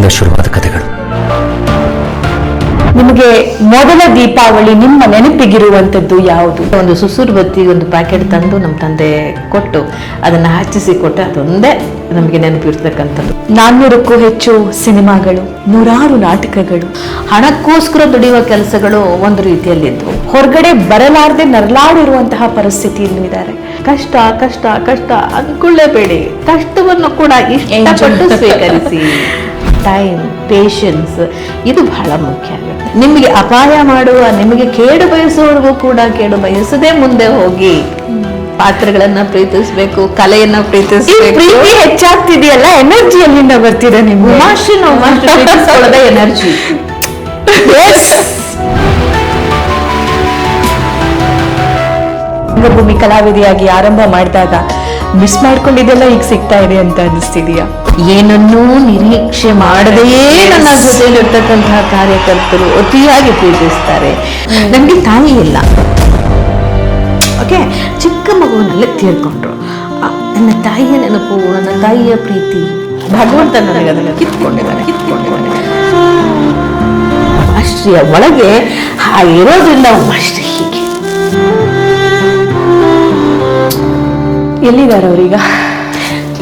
ಅಲ್ಲಿಂದ ಶುರುವಾದ ಕಥೆಗಳು. ನಿಮಗೆ ಮೊದಲ ದೀಪಾವಳಿ ನಿಮ್ಮ ನೆನಪಿಗಿರುವಂಥದ್ದು ಯಾವುದು? ಒಂದು ಸುಸುರು ಬತ್ತಿ ಒಂದು ಪ್ಯಾಕೆಟ್ ತಂದು ನಮ್ಮ ತಂದೆ ಕೊಟ್ಟು ಅದನ್ನು ಹಚ್ಚಿಸಿ ಕೊಟ್ಟು ಅದೊಂದೇ ನಮಗೆ ನೆನಪಿರ್ತಕ್ಕಂಥದ್ದು. 400ಕ್ಕೂ ಹೆಚ್ಚು ಸಿನಿಮಾಗಳು, 100 ನಾಟಕಗಳು. ಹಣಕ್ಕೋಸ್ಕರ ದುಡಿಯುವ ಕೆಲಸಗಳು ಒಂದು ರೀತಿಯಲ್ಲಿದ್ದು ಹೊರಗಡೆ ಬರಲಾರದೆ ನರಳಾಡಿರುವಂತಹ ಪರಿಸ್ಥಿತಿಯಲ್ಲೂ ಇದ್ದಾರೆ. ಕಷ್ಟ ಕಷ್ಟ ಕಷ್ಟ ಅಂದ್ಕೊಳ್ಳೇಬೇಡಿ, ಕಷ್ಟವನ್ನು ಕೂಡ ಇಷ್ಟಪಟ್ಟು ಸ್ವೀಕರಿಸಿ. ಟೈಮ್, ಪೇಷನ್ಸ್ ಇದು ಬಹಳ ಮುಖ್ಯ ಆಗುತ್ತೆ. ನಿಮಗೆ ಅಪಾಯ ಮಾಡುವ, ನಿಮಗೆ ಕೇಡು ಬಯಸುವವರೆಗೂ ಕೂಡ ಕೇಡು ಬಯಸದೆ ಮುಂದೆ ಹೋಗಿ ಪಾತ್ರಗಳನ್ನ ಪ್ರೀತಿಸ್ಬೇಕು, ಕಲೆಯನ್ನ ಪ್ರೀತಿಸ್ಬೇಕು. ಪ್ರೀತಿ ಹೆಚ್ಚಾಗ್ತಿದೆಯಲ್ಲ, ಎನರ್ಜಿ ಎಲ್ಲಿಂದ ಬರ್ತಿದೆ ನಿಮ್ಗೆ? ಉಮಾಶ್ರೀ ಪ್ರೀತಿಸ್ಕೊಳ್ಳೋದೇ ಎನರ್ಜಿ. ರಂಗಭೂಮಿ ಕಲಾವಿದೆಯಾಗಿ ಆರಂಭ ಮಾಡಿದಾಗ ಮಿಸ್ ಮಾಡ್ಕೊಂಡಿದ್ದೆಲ್ಲ ಈಗ ಸಿಗ್ತಾ ಇದೆ ಅಂತ ಅನಿಸ್ತಿದೆಯಾ? ಏನನ್ನೂ ನಿರೀಕ್ಷೆ ಮಾಡದೆಯೇ ನನ್ನ ಜೊತೆಲಿರ್ತಕ್ಕಂತಹ ಕಾರ್ಯಕರ್ತರು ಅತಿಯಾಗಿ ಪ್ರೀತಿಸ್ತಾರೆ. ನನಗೆ ತಾಯಿ ಇಲ್ಲ, ಓಕೆ, ಚಿಕ್ಕ ಮಗುವಿನಲ್ಲೇ ತೀರ್ಕೊಂಡ್ರು. ನನ್ನ ತಾಯಿಯ ನೆನಪು, ನನ್ನ ತಾಯಿಯ ಪ್ರೀತಿ ಭಗವಂತ ನನಗೆ ಅದನ್ನು ಕಿತ್ಕೊಂಡಿದ್ದಾನೆ. ಉಮಾಶ್ರೀಯ ಒಳಗೆ ಹಾಗಿರೋದ್ರಿಂದ ಉಮಾಶ್ರೀ ಹೀಗೆ. ಎಲ್ಲಿದ್ದಾರೆ ಅವ್ರೀಗ?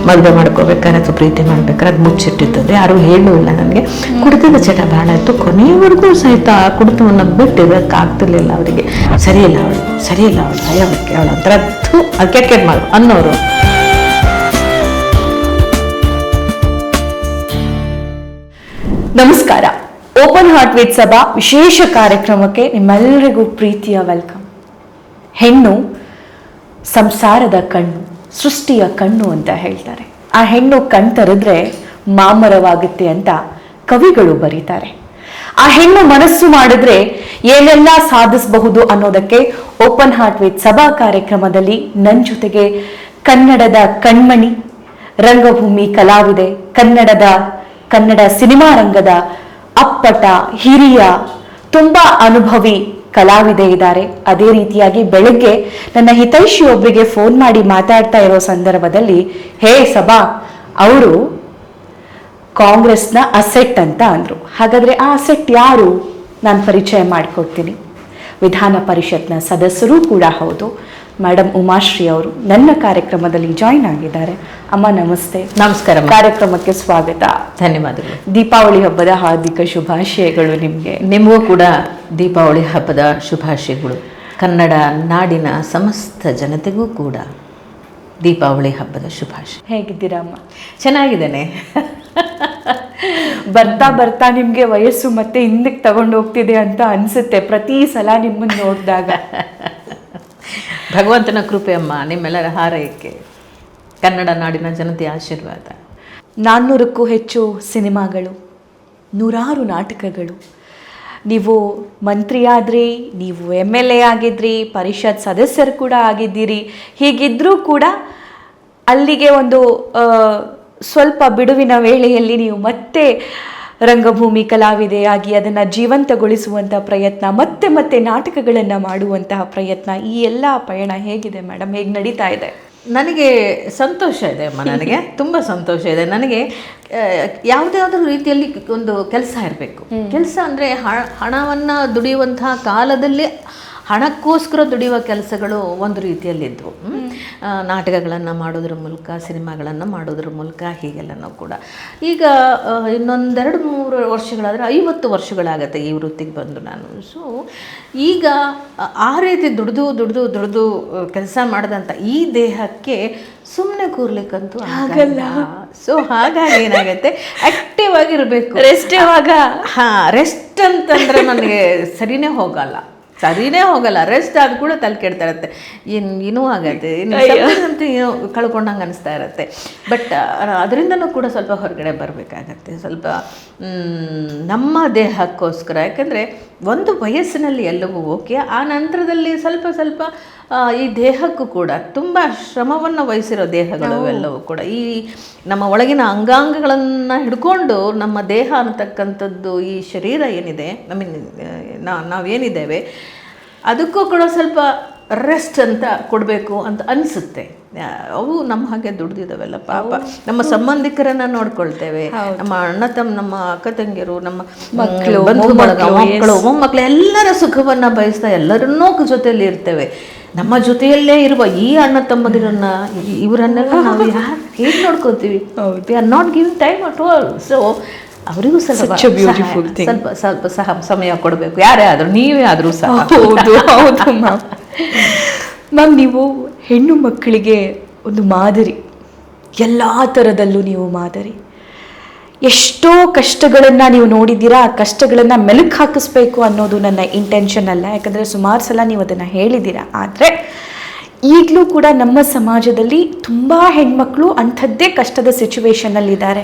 ಮದುವೆ ಮಾಡ್ಕೋಬೇಕಾದ್ರೆ ಅಥವಾ ಪ್ರೀತಿ ಮಾಡ್ಬೇಕಾದ್ರೆ ಅದು ಮುಚ್ಚಿಟ್ಟಿರ್ತದೆ, ಯಾರು ಹೇಳೂ ಇಲ್ಲ ನನಗೆ. ಕುಡಿತದ ಚಟ ಬಹಳ ಇತ್ತು, ಕೊನೆಯವರೆಗೂ ಸಹಿತ ಕುಡಿತವನ್ನು ಬಿಟ್ಟಿರೋಕ್ಕಾಗ್ತಿರ್ಲಿಲ್ಲ ಅವರಿಗೆ. ಸರಿಯಿಲ್ಲ ಅವಳು ಭಯಕ್ಕೆ ಅವಳು ಒಂಥರ ಅದಕ್ಕೆ ಮಾಡು ಅನ್ನೋರು. ನಮಸ್ಕಾರ. ಓಪನ್ ಹಾರ್ಟ್ ವಿತ್ ಸಭಾ ವಿಶೇಷ ಕಾರ್ಯಕ್ರಮಕ್ಕೆ ನಿಮ್ಮೆಲ್ಲರಿಗೂ ಪ್ರೀತಿಯ ವೆಲ್ಕಮ್. ಹೆಣ್ಣು ಸಂಸಾರದ ಕಣ್ಣು, ಸೃಷ್ಟಿಯ ಕಣ್ಣು ಅಂತ ಹೇಳ್ತಾರೆ. ಆ ಹೆಣ್ಣು ಕಣ್ತರಿದ್ರೆ ಮಾಮರವಾಗುತ್ತೆ ಅಂತ ಕವಿಗಳು ಬರೀತಾರೆ. ಆ ಹೆಣ್ಣು ಮನಸ್ಸು ಮಾಡಿದ್ರೆ ಏನೆಲ್ಲ ಸಾಧಿಸಬಹುದು ಅನ್ನೋದಕ್ಕೆ ಓಪನ್ ಹಾರ್ಟ್ ವಿತ್ ಸಭಾ ಕಾರ್ಯಕ್ರಮದಲ್ಲಿ ನನ್ನ ಜೊತೆಗೆ ಕನ್ನಡದ ಕಣ್ಮಣಿ, ರಂಗಭೂಮಿ ಕಲಾವಿದೆ, ಕನ್ನಡ ಸಿನಿಮಾ ರಂಗದ ಅಪ್ಪಟ ಹಿರಿಯ ತುಂಬಾ ಅನುಭವಿ ಕಲಾವಿದೆ ಇದ್ದಾರೆ. ಅದೇ ರೀತಿಯಾಗಿ ಬೆಳಗ್ಗೆ ನನ್ನ ಹಿತೈಷಿ ಒಬ್ಬರಿಗೆ ಫೋನ್ ಮಾಡಿ ಮಾತಾಡ್ತಾ ಇರೋ ಸಂದರ್ಭದಲ್ಲಿ, ಹೇ ಸಭಾ, ಅವರು ಕಾಂಗ್ರೆಸ್ನ ಅಸೆಟ್ ಅಂತ ಅಂದ್ರು. ಹಾಗಾದ್ರೆ ಆ ಅಸೆಟ್ ಯಾರು? ನಾನು ಪರಿಚಯ ಮಾಡಿಕೊಡ್ತೀನಿ. ವಿಧಾನ ಪರಿಷತ್ನ ಸದಸ್ಯರು ಕೂಡ ಹೌದು, ಮೇಡಮ್ ಉಮಾಶ್ರೀ ಅವರು ನನ್ನ ಕಾರ್ಯಕ್ರಮದಲ್ಲಿ ಜಾಯಿನ್ ಆಗಿದ್ದಾರೆ. ಅಮ್ಮ ನಮಸ್ತೆ. ನಮಸ್ಕಾರ. ಕಾರ್ಯಕ್ರಮಕ್ಕೆ ಸ್ವಾಗತ. ಧನ್ಯವಾದಗಳು. ದೀಪಾವಳಿ ಹಬ್ಬದ ಹಾರ್ದಿಕ ಶುಭಾಶಯಗಳು ನಿಮಗೆ. ನಿಮಗೂ ಕೂಡ ದೀಪಾವಳಿ ಹಬ್ಬದ ಶುಭಾಶಯಗಳು. ಕನ್ನಡ ನಾಡಿನ ಸಮಸ್ತ ಜನತೆಗೂ ಕೂಡ ದೀಪಾವಳಿ ಹಬ್ಬದ ಶುಭಾಶಯ. ಹೇಗಿದ್ದೀರಾ ಅಮ್ಮ? ಚೆನ್ನಾಗಿದ್ದೇನೆ. ಬರ್ತಾ ಬರ್ತಾ ನಿಮ್ಗೆ ವಯಸ್ಸು ಮತ್ತೆ ಹಿಂದಕ್ಕೆ ತಗೊಂಡು ಹೋಗ್ತಿದೆ ಅಂತ ಅನ್ಸುತ್ತೆ ಪ್ರತಿ ಸಲ ನಿಮ್ಮನ್ನು ನೋಡಿದಾಗ. ಭಗವಂತನ ಕೃಪೆ ಅಮ್ಮ, ನಿಮ್ಮೆಲ್ಲರ ಹಾರೈಕೆ, ಕನ್ನಡ ನಾಡಿನ ಜನತೆಯ ಆಶೀರ್ವಾದ. 400ಕ್ಕೂ ಹೆಚ್ಚು ಸಿನಿಮಾಗಳು, 100 ನಾಟಕಗಳು. ನೀವು ಮಂತ್ರಿಯಾದ್ರಿ, ನೀವು MLA ಆಗಿದ್ರಿ, ಪರಿಷತ್ ಸದಸ್ಯರು ಕೂಡ ಆಗಿದ್ದೀರಿ. ಹೀಗಿದ್ರೂ ಕೂಡ ಅಲ್ಲಿಗೆ ಒಂದು ಸ್ವಲ್ಪ ಬಿಡುವಿನ ವೇಳೆಯಲ್ಲಿ ನೀವು ಮತ್ತೆ ರಂಗಭೂಮಿ ಕಲಾವಿದೆಯಾಗಿ ಅದನ್ನು ಜೀವಂತಗೊಳಿಸುವಂಥ ಪ್ರಯತ್ನ, ಮತ್ತೆ ನಾಟಕಗಳನ್ನು ಮಾಡುವಂತಹ ಪ್ರಯತ್ನ, ಈ ಎಲ್ಲ ಪಯಣ ಹೇಗಿದೆ ಮೇಡಮ್? ಹೇಗೆ ನಡೀತಾ ಇದೆ? ನನಗೆ ಸಂತೋಷ ಇದೆ ಅಮ್ಮ, ನನಗೆ ತುಂಬ ಸಂತೋಷ ಇದೆ. ನನಗೆ ಯಾವುದಾದ್ರೂ ರೀತಿಯಲ್ಲಿ ಒಂದು ಕೆಲಸ ಇರಬೇಕು. ಕೆಲಸ ಅಂದರೆ ಹಣವನ್ನು ದುಡಿಯುವಂತಹ ಕಾಲದಲ್ಲಿ ಹಣಕ್ಕೋಸ್ಕರ ದುಡಿಯುವ ಕೆಲಸಗಳು ಒಂದು ರೀತಿಯಲ್ಲಿದ್ದವು. ನಾಟಕಗಳನ್ನು ಮಾಡೋದ್ರ ಮೂಲಕ, ಸಿನಿಮಾಗಳನ್ನು ಮಾಡೋದ್ರ ಮೂಲಕ, ಹೀಗೆಲ್ಲನೂ ಕೂಡ. ಈಗ ಇನ್ನೊಂದು 2-3 ವರ್ಷಗಳಾದರೆ 50 ವರ್ಷಗಳಾಗತ್ತೆ ಈ ವೃತ್ತಿಗೆ ಬಂದು ನಾನು. ಸೊ ಈಗ ಆ ರೀತಿ ದುಡಿದು ಕೆಲಸ ಮಾಡಿದಂಥ ಈ ದೇಹಕ್ಕೆ ಸುಮ್ಮನೆ ಕೂರ್ಲಿಕ್ಕಂತೂ ಆಗಲ್ಲ. ಸೊ ಹಾಗಾಗಿ ಏನಾಗುತ್ತೆ, ಆ್ಯಕ್ಟಿವ್ ಆಗಿರಬೇಕು. ರೆಸ್ಟ್ ಯಾವಾಗ? ರೆಸ್ಟ್ ಅಂತಂದರೆ ನನಗೆ ಸರಿನೇ ಹೋಗಲ್ಲ. ರೆಸ್ಟ್ ಆದ ಕೂಡ ತಲೆ ಕೆಡ್ತಾ ಇರುತ್ತೆ, ಏನೂ ಆಗತ್ತೆ, ಏನೋ ಕಳ್ಕೊಂಡಂಗೆ ಅನಿಸ್ತಾ ಇರುತ್ತೆ. ಬಟ್ ಅದರಿಂದನೂ ಕೂಡ ಸ್ವಲ್ಪ ಹೊರಗಡೆ ಬರಬೇಕಾಗತ್ತೆ, ಸ್ವಲ್ಪ ನಮ್ಮ ದೇಹಕ್ಕೋಸ್ಕರ. ಯಾಕಂದರೆ ಒಂದು ವಯಸ್ಸಿನಲ್ಲಿ ಎಲ್ಲವೂ ಓಕೆ, ಆ ನಂತರದಲ್ಲಿ ಸ್ವಲ್ಪ ಈ ದೇಹಕ್ಕೂ ಕೂಡ ತುಂಬ ಶ್ರಮವನ್ನು ವಹಿಸಿರೋ ದೇಹಗಳು ಎಲ್ಲವೂ ಕೂಡ. ಈ ನಮ್ಮ ಒಳಗಿನ ಅಂಗಾಂಗಗಳನ್ನು ಹಿಡ್ಕೊಂಡು ನಮ್ಮ ದೇಹ ಅನ್ನತಕ್ಕಂಥದ್ದು, ಈ ಶರೀರ ಏನಿದೆ, ನಾವೇನಿದ್ದೇವೆ ಅದಕ್ಕೂ ಕೂಡ ಸ್ವಲ್ಪ ರೆಸ್ಟ್ ಅಂತ ಕೊಡಬೇಕು ಅಂತ ಅನಿಸುತ್ತೆ. ಅವು ನಮ್ಮ ಹಾಗೆ ದುಡ್ದಿದ್ದಾವೆಲ್ಲ ಪಾಪ. ನಮ್ಮ ಸಂಬಂಧಿಕರನ್ನ ನೋಡ್ಕೊಳ್ತೇವೆ, ನಮ್ಮ ಅಣ್ಣ ತಮ್ಮ, ನಮ್ಮ ಅಕ್ಕ ತಂಗಿಯರು, ನಮ್ಮ ಮಕ್ಕಳು, ಬಂಧು ಬಳಗ, ಮಕ್ಕಳು ಮೊಮ್ಮಕ್ಕಳು ಎಲ್ಲರ ಸುಖವನ್ನ ಬಯಸ್ತಾ ಎಲ್ಲರನ್ನೂ ಜೊತೆಯಲ್ಲಿ ಇರ್ತೇವೆ. ನಮ್ಮ ಜೊತೆಯಲ್ಲೇ ಇರುವ ಈ ಅಣ್ಣ ತಮ್ಮದಿರನ್ನ ಇವರನ್ನೆಲ್ಲ ನಾವು ಹೇಗೆ ನೋಡ್ಕೋತೀವಿ? We are not giving time at all. So ಅವರಿಗೂ ಸ್ವಲ್ಪ ಸಮಯ ಕೊಡಬೇಕು, ಯಾರೇ ಆದರೂ, ನೀವೇ ಆದರೂ ಸಹ. ಹೌದು ಹೌದು ಮ್ಯಾಮ್, ನೀವು ಹೆಣ್ಣು ಮಕ್ಕಳಿಗೆ ಒಂದು ಮಾದರಿ, ಎಲ್ಲ ಥರದಲ್ಲೂ ನೀವು ಮಾದರಿ. ಎಷ್ಟೋ ಕಷ್ಟಗಳನ್ನು ನೀವು ನೋಡಿದ್ದೀರಾ, ಆ ಕಷ್ಟಗಳನ್ನು ಮೆಲುಕು ಹಾಕಿಸ್ಬೇಕು ಅನ್ನೋದು ನನ್ನ ಇಂಟೆನ್ಷನ್ ಅಲ್ಲ, ಯಾಕಂದರೆ ಸುಮಾರು ಸಲ ನೀವು ಅದನ್ನು ಹೇಳಿದ್ದೀರಾ. ಆದರೆ ಈಗಲೂ ಕೂಡ ನಮ್ಮ ಸಮಾಜದಲ್ಲಿ ತುಂಬ ಹೆಣ್ಮಕ್ಳು ಅಂಥದ್ದೇ ಕಷ್ಟದ ಸಿಚುವೇಶನ್ನಲ್ಲಿದ್ದಾರೆ,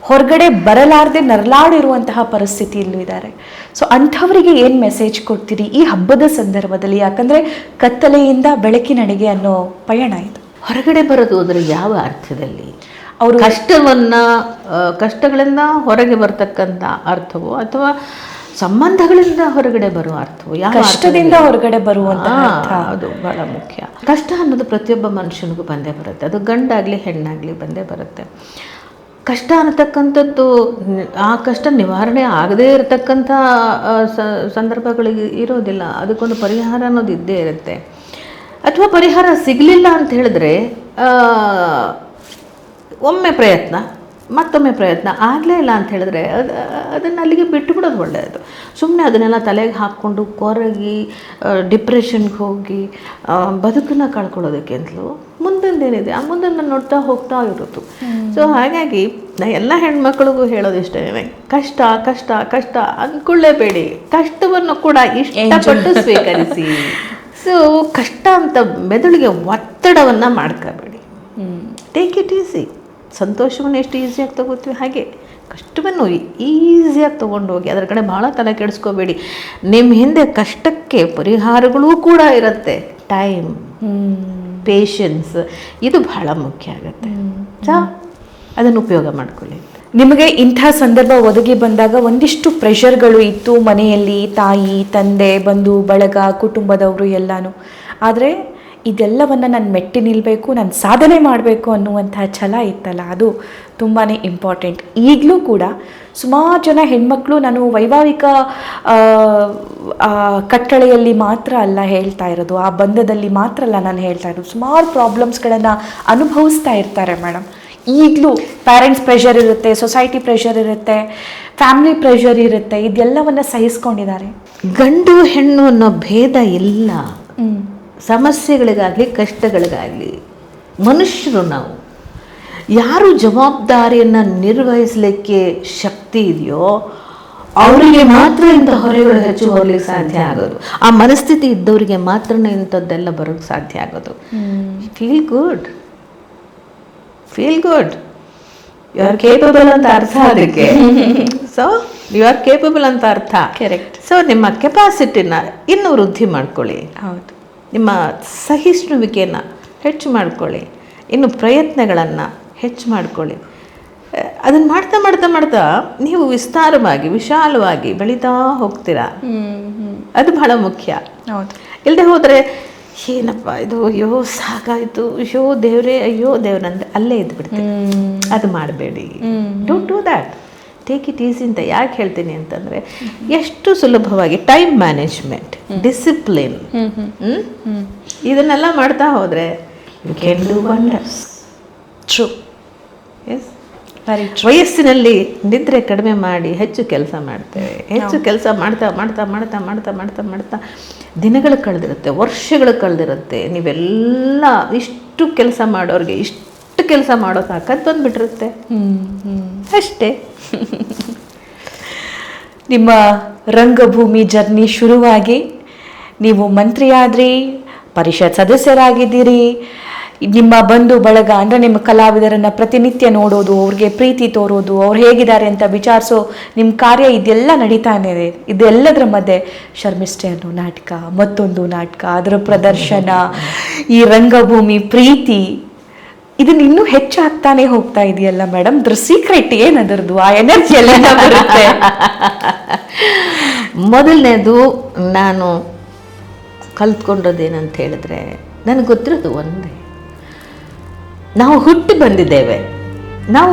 ಹೊರಗಡೆ ಬರಲಾರದೆ ನರಳಾಡಿರುವಂತಹ ಪರಿಸ್ಥಿತಿಯಲ್ಲೂ ಇದ್ದಾರೆ. ಸೊ ಅಂಥವರಿಗೆ ಏನು ಮೆಸೇಜ್ ಕೊಡ್ತೀರಿ ಈ ಹಬ್ಬದ ಸಂದರ್ಭದಲ್ಲಿ? ಯಾಕಂದರೆ ಕತ್ತಲೆಯಿಂದ ಬೆಳಕಿನಡೆಗೆ ಅನ್ನೋ ಪಯಣ ಇದು. ಹೊರಗಡೆ ಬರೋದು ಅಂದರೆ ಯಾವ ಅರ್ಥದಲ್ಲಿ? ಅವರು ಕಷ್ಟಗಳಿಂದ ಹೊರಗೆ ಬರ್ತಕ್ಕಂಥ ಅರ್ಥವೋ ಅಥವಾ ಸಂಬಂಧಗಳಿಂದ ಹೊರಗಡೆ ಬರುವ ಅರ್ಥವೋ? ಯಾವ ಕಷ್ಟದಿಂದ ಹೊರಗಡೆ ಬರುವಂತಹ ಅರ್ಥ, ಅದು ಬಹಳ ಮುಖ್ಯ. ಕಷ್ಟ ಅನ್ನೋದು ಪ್ರತಿಯೊಬ್ಬ ಮನುಷ್ಯನಿಗೂ ಬಂದೇ ಬರುತ್ತೆ, ಅದು ಗಂಡಾಗಲಿ ಹೆಣ್ಣಾಗಲಿ ಬಂದೇ ಬರುತ್ತೆ. ಕಷ್ಟ ಅನ್ನತಕ್ಕಂಥದ್ದು, ಆ ಕಷ್ಟ ನಿವಾರಣೆ ಆಗದೇ ಇರತಕ್ಕಂಥ ಸಂದರ್ಭಗಳಿಗೆ ಇರೋದಿಲ್ಲ, ಅದಕ್ಕೊಂದು ಪರಿಹಾರ ಅನ್ನೋದು ಇದ್ದೇ ಇರುತ್ತೆ. ಅಥವಾ ಪರಿಹಾರ ಸಿಗಲಿಲ್ಲ ಅಂತ ಹೇಳಿದ್ರೆ ಒಮ್ಮೆ ಪ್ರಯತ್ನ, ಮತ್ತೊಮ್ಮೆ ಪ್ರಯತ್ನ ಆಗಲೇ ಇಲ್ಲ ಅಂತ ಹೇಳಿದ್ರೆ ಅದನ್ನು ಅಲ್ಲಿಗೆ ಬಿಟ್ಟು ಬಿಡೋದು ಒಳ್ಳೆಯದು. ಸುಮ್ಮನೆ ಅದನ್ನೆಲ್ಲ ತಲೆಗೆ ಹಾಕ್ಕೊಂಡು ಕೊರಗಿ ಡಿಪ್ರೆಷನ್ಗೆ ಹೋಗಿ ಬದುಕನ್ನು ಕಳ್ಕೊಳ್ಳೋದಕ್ಕಿಂತಲೂ ಮುಂದಿಂದೇನಿದೆ ಆ ಮುಂದನ್ನು ನೋಡ್ತಾ ಹೋಗ್ತಾ ಇರೋದು. ಸೊ ಹಾಗಾಗಿ ನಾ ಎಲ್ಲ ಹೆಣ್ಮಕ್ಳಿಗೂ ಹೇಳೋದಿಷ್ಟೇ, ಕಷ್ಟ ಕಷ್ಟ ಕಷ್ಟ ಅಂದ್ಕೊಳ್ಳೇಬೇಡಿ, ಕಷ್ಟವನ್ನು ಕೂಡ ಇಷ್ಟಪಟ್ಟು ಸ್ವೀಕರಿಸಿ. ಸೊ ಕಷ್ಟ ಅಂತ ಮೆದುಳಿಗೆ ಒತ್ತಡವನ್ನು ಮಾಡ್ಕೋಬೇಡಿ, ಟೇಕ್ ಇಟ್ ಈಸಿ. ಸಂತೋಷವನ್ನು ಎಷ್ಟು ಈಸಿಯಾಗಿ ತಗೋತೀವಿ ಹಾಗೆ ಕಷ್ಟವನ್ನು ಈಸಿಯಾಗಿ ತೊಗೊಂಡು ಹೋಗಿ, ಅದರ ಕಡೆ ಭಾಳ ತಲೆ ಕೆಡಿಸ್ಕೋಬೇಡಿ. ನಿಮ್ಮ ಹಿಂದೆ ಕಷ್ಟಕ್ಕೆ ಪರಿಹಾರಗಳೂ ಕೂಡ ಇರುತ್ತೆ. ಟೈಮ್, ಪೇಷನ್ಸ್, ಇದು ಬಹಳ ಮುಖ್ಯ ಆಗುತ್ತೆ. ಅದನ್ನು ಉಪಯೋಗ ಮಾಡ್ಕೊಳ್ಳಿ. ನಿಮಗೆ ಇಂಥ ಸಂದರ್ಭ ಒದಗಿ ಬಂದಾಗ ಒಂದಿಷ್ಟು ಪ್ರೆಷರ್ಗಳು ಇತ್ತು ಮನೆಯಲ್ಲಿ, ತಾಯಿ ತಂದೆ ಬಂಧು ಬಳಗ ಕುಟುಂಬದವರು ಎಲ್ಲನೂ. ಆದರೆ ಇದೆಲ್ಲವನ್ನು ನಾನು ಮೆಟ್ಟಿ ನಿಲ್ಲಬೇಕು, ನಾನು ಸಾಧನೆ ಮಾಡಬೇಕು ಅನ್ನುವಂಥ ಛಲ ಇತ್ತಲ್ಲ, ಅದು ತುಂಬಾ ಇಂಪಾರ್ಟೆಂಟ್. ಈಗಲೂ ಕೂಡ ಸುಮಾರು ಜನ ಹೆಣ್ಮಕ್ಳು, ನಾನು ವೈವಾಹಿಕ ಕಟ್ಟಳೆಯಲ್ಲಿ ಮಾತ್ರ ಅಲ್ಲ ಹೇಳ್ತಾ ಇರೋದು, ಆ ಬಂಧದಲ್ಲಿ ಮಾತ್ರ ಅಲ್ಲ ನಾನು ಹೇಳ್ತಾ ಇರೋದು, ಸುಮಾರು ಪ್ರಾಬ್ಲಮ್ಸ್ಗಳನ್ನು ಅನುಭವಿಸ್ತಾ ಇರ್ತಾರೆ ಮೇಡಮ್. ಈಗಲೂ ಪ್ಯಾರೆಂಟ್ಸ್ ಪ್ರೆಷರ್ ಇರುತ್ತೆ, ಸೊಸೈಟಿ ಪ್ರೆಷರ್ ಇರುತ್ತೆ, ಫ್ಯಾಮಿಲಿ ಪ್ರೆಷರ್ ಇರುತ್ತೆ, ಇದೆಲ್ಲವನ್ನು ಸಹಿಸ್ಕೊಂಡಿದ್ದಾರೆ. ಗಂಡು ಹೆಣ್ಣು ಅನ್ನೋ ಭೇದ ಇಲ್ಲ. ಸಮಸ್ಯೆಗಳಿಗಾಗಲಿ ಕಷ್ಟಗಳಿಗಾಗಲಿ ಮನುಷ್ಯರು ನಾವು. ಯಾರು ಜವಾಬ್ದಾರಿಯನ್ನು ನಿರ್ವಹಿಸಲಿಕ್ಕೆ ಶಕ್ತಿ ಇದೆಯೋ ಅವರಿಗೆ ಮಾತ್ರ ಇಂಥ ಹೊರೆಗಳು ಹೆಚ್ಚು ಹೋಗ್ಲಿಕ್ಕೆ ಸಾಧ್ಯ ಆಗೋದು. ಆ ಮನಸ್ಥಿತಿ ಇದ್ದವರಿಗೆ ಮಾತ್ರ ಇಂಥದ್ದೆಲ್ಲ ಬರೋಕ್ಕೆ ಸಾಧ್ಯ ಆಗೋದು. Feel good, feel good, you are capable ಅಂತ ಅರ್ಥ ಅದಕ್ಕೆ. ಸೊ ಯು ಆರ್ ಕೇಪಬಲ್ ಅಂತ ಅರ್ಥ. ಕರೆಕ್ಟ್. ಸೊ ನಿಮ್ಮ ಕೆಪಾಸಿಟಿನ ಇನ್ನೂ ವೃದ್ಧಿ ಮಾಡ್ಕೊಳ್ಳಿ. ಹೌದು. ನಿಮ್ಮ ಸಹಿಷ್ಣುವಿಕೆಯನ್ನು ಹೆಚ್ಚು ಮಾಡ್ಕೊಳ್ಳಿ, ಇನ್ನು ಪ್ರಯತ್ನಗಳನ್ನು ಹೆಚ್ಚು ಮಾಡ್ಕೊಳ್ಳಿ. ಅದನ್ನು ಮಾಡ್ತಾ ಮಾಡ್ತಾ ಮಾಡ್ತಾ ನೀವು ವಿಸ್ತಾರವಾಗಿ ವಿಶಾಲವಾಗಿ ಬೆಳೀತಾ ಹೋಗ್ತೀರಾ. ಅದು ಬಹಳ ಮುಖ್ಯ. ಹೌದು. ಇಲ್ಲದೆ ಹೋದರೆ ಏನಪ್ಪ ಇದು, ಅಯ್ಯೋ ಸಾಕಾಯಿತು, ಅಯ್ಯೋ ದೇವ್ರೇ, ಅಯ್ಯೋ ದೇವ್ರಂದ್ರೆ ಅಲ್ಲೇ ಇದ್ಬಿಡ್ತೀವಿ. ಅದು ಮಾಡಬೇಡಿ. Don't do that. Take it easy ಅಂತ ಯಾಕೆ ಹೇಳ್ತೀನಿ ಅಂತಂದರೆ, ಎಷ್ಟು ಸುಲಭವಾಗಿ ಟೈಮ್ ಮ್ಯಾನೇಜ್ಮೆಂಟ್, ಡಿಸಿಪ್ಲಿನ್, ಇದನ್ನೆಲ್ಲ ಮಾಡ್ತಾ ಹೋದರೆ you can do wonders. True. Yes. ವಯಸ್ಸಿನಲ್ಲಿ ನಿದ್ರೆ ಕಡಿಮೆ ಮಾಡಿ ಹೆಚ್ಚು ಕೆಲಸ ಮಾಡ್ತೇವೆ. ಹೆಚ್ಚು ಕೆಲಸ ಮಾಡ್ತಾ ಮಾಡ್ತಾ ಮಾಡ್ತಾ ಮಾಡ್ತಾ ಮಾಡ್ತಾ ಮಾಡ್ತಾ ದಿನಗಳು ಕಳೆದಿರುತ್ತೆ, ವರ್ಷಗಳು ಕಳೆದಿರುತ್ತೆ. ನೀವೆಲ್ಲ ಇಷ್ಟು ಕೆಲಸ ಮಾಡೋರಿಗೆ ಇಷ್ಟು ಕೆಲಸ ಮಾಡೋ ತಾಕತ್ತು ಬಂದುಬಿಟ್ಟಿರುತ್ತೆ ಅಷ್ಟೇ. ನಿಮ್ಮ ರಂಗಭೂಮಿ ಜರ್ನಿ ಶುರುವಾಗಿ ನೀವು ಮಂತ್ರಿಯಾದ್ರಿ, ಪರಿಷತ್ ಸದಸ್ಯರಾಗಿದ್ದೀರಿ, ನಿಮ್ಮ ಬಂಧು ಬಳಗ ಅಂದರೆ ನಿಮ್ಮ ಕಲಾವಿದರನ್ನು ಪ್ರತಿನಿತ್ಯ ನೋಡೋದು, ಅವ್ರಿಗೆ ಪ್ರೀತಿ ತೋರೋದು, ಅವ್ರು ಹೇಗಿದ್ದಾರೆ ಅಂತ ವಿಚಾರಿಸೋ ನಿಮ್ಮ ಕಾರ್ಯ, ಇದೆಲ್ಲ ನಡೀತಾನೆ ಇದೆ. ಇದೆಲ್ಲದರ ಮಧ್ಯೆ ಶರ್ಮಿಷ್ಠೆ ಅನ್ನೋ ನಾಟಕ, ಮತ್ತೊಂದು ನಾಟಕ, ಅದರ ಪ್ರದರ್ಶನ, ಈ ರಂಗಭೂಮಿ ಪ್ರೀತಿ, ಇದನ್ನ ಇನ್ನೂ ಹೆಚ್ಚಾಗ್ತಾನೆ ಹೋಗ್ತಾ ಇದೆಯಲ್ಲ ಮೇಡಮ್. ಅದ್ರ ಸೀಕ್ರೆಟ್ ಏನದರದು? ಆ ಎನರ್ಜಿ ಎಲ್ಲ ಬರುತ್ತೆ? ಮೊದಲನೇದು, ನಾನು ಕಲ್ತ್ಕೊಂಡದೇನಂತ ಹೇಳಿದ್ರೆ, ನನಗೆ ಗೊತ್ತಿರೋದು ಒಂದೇ, ನಾವು ಹುಟ್ಟಿ ಬಂದಿದ್ದೇವೆ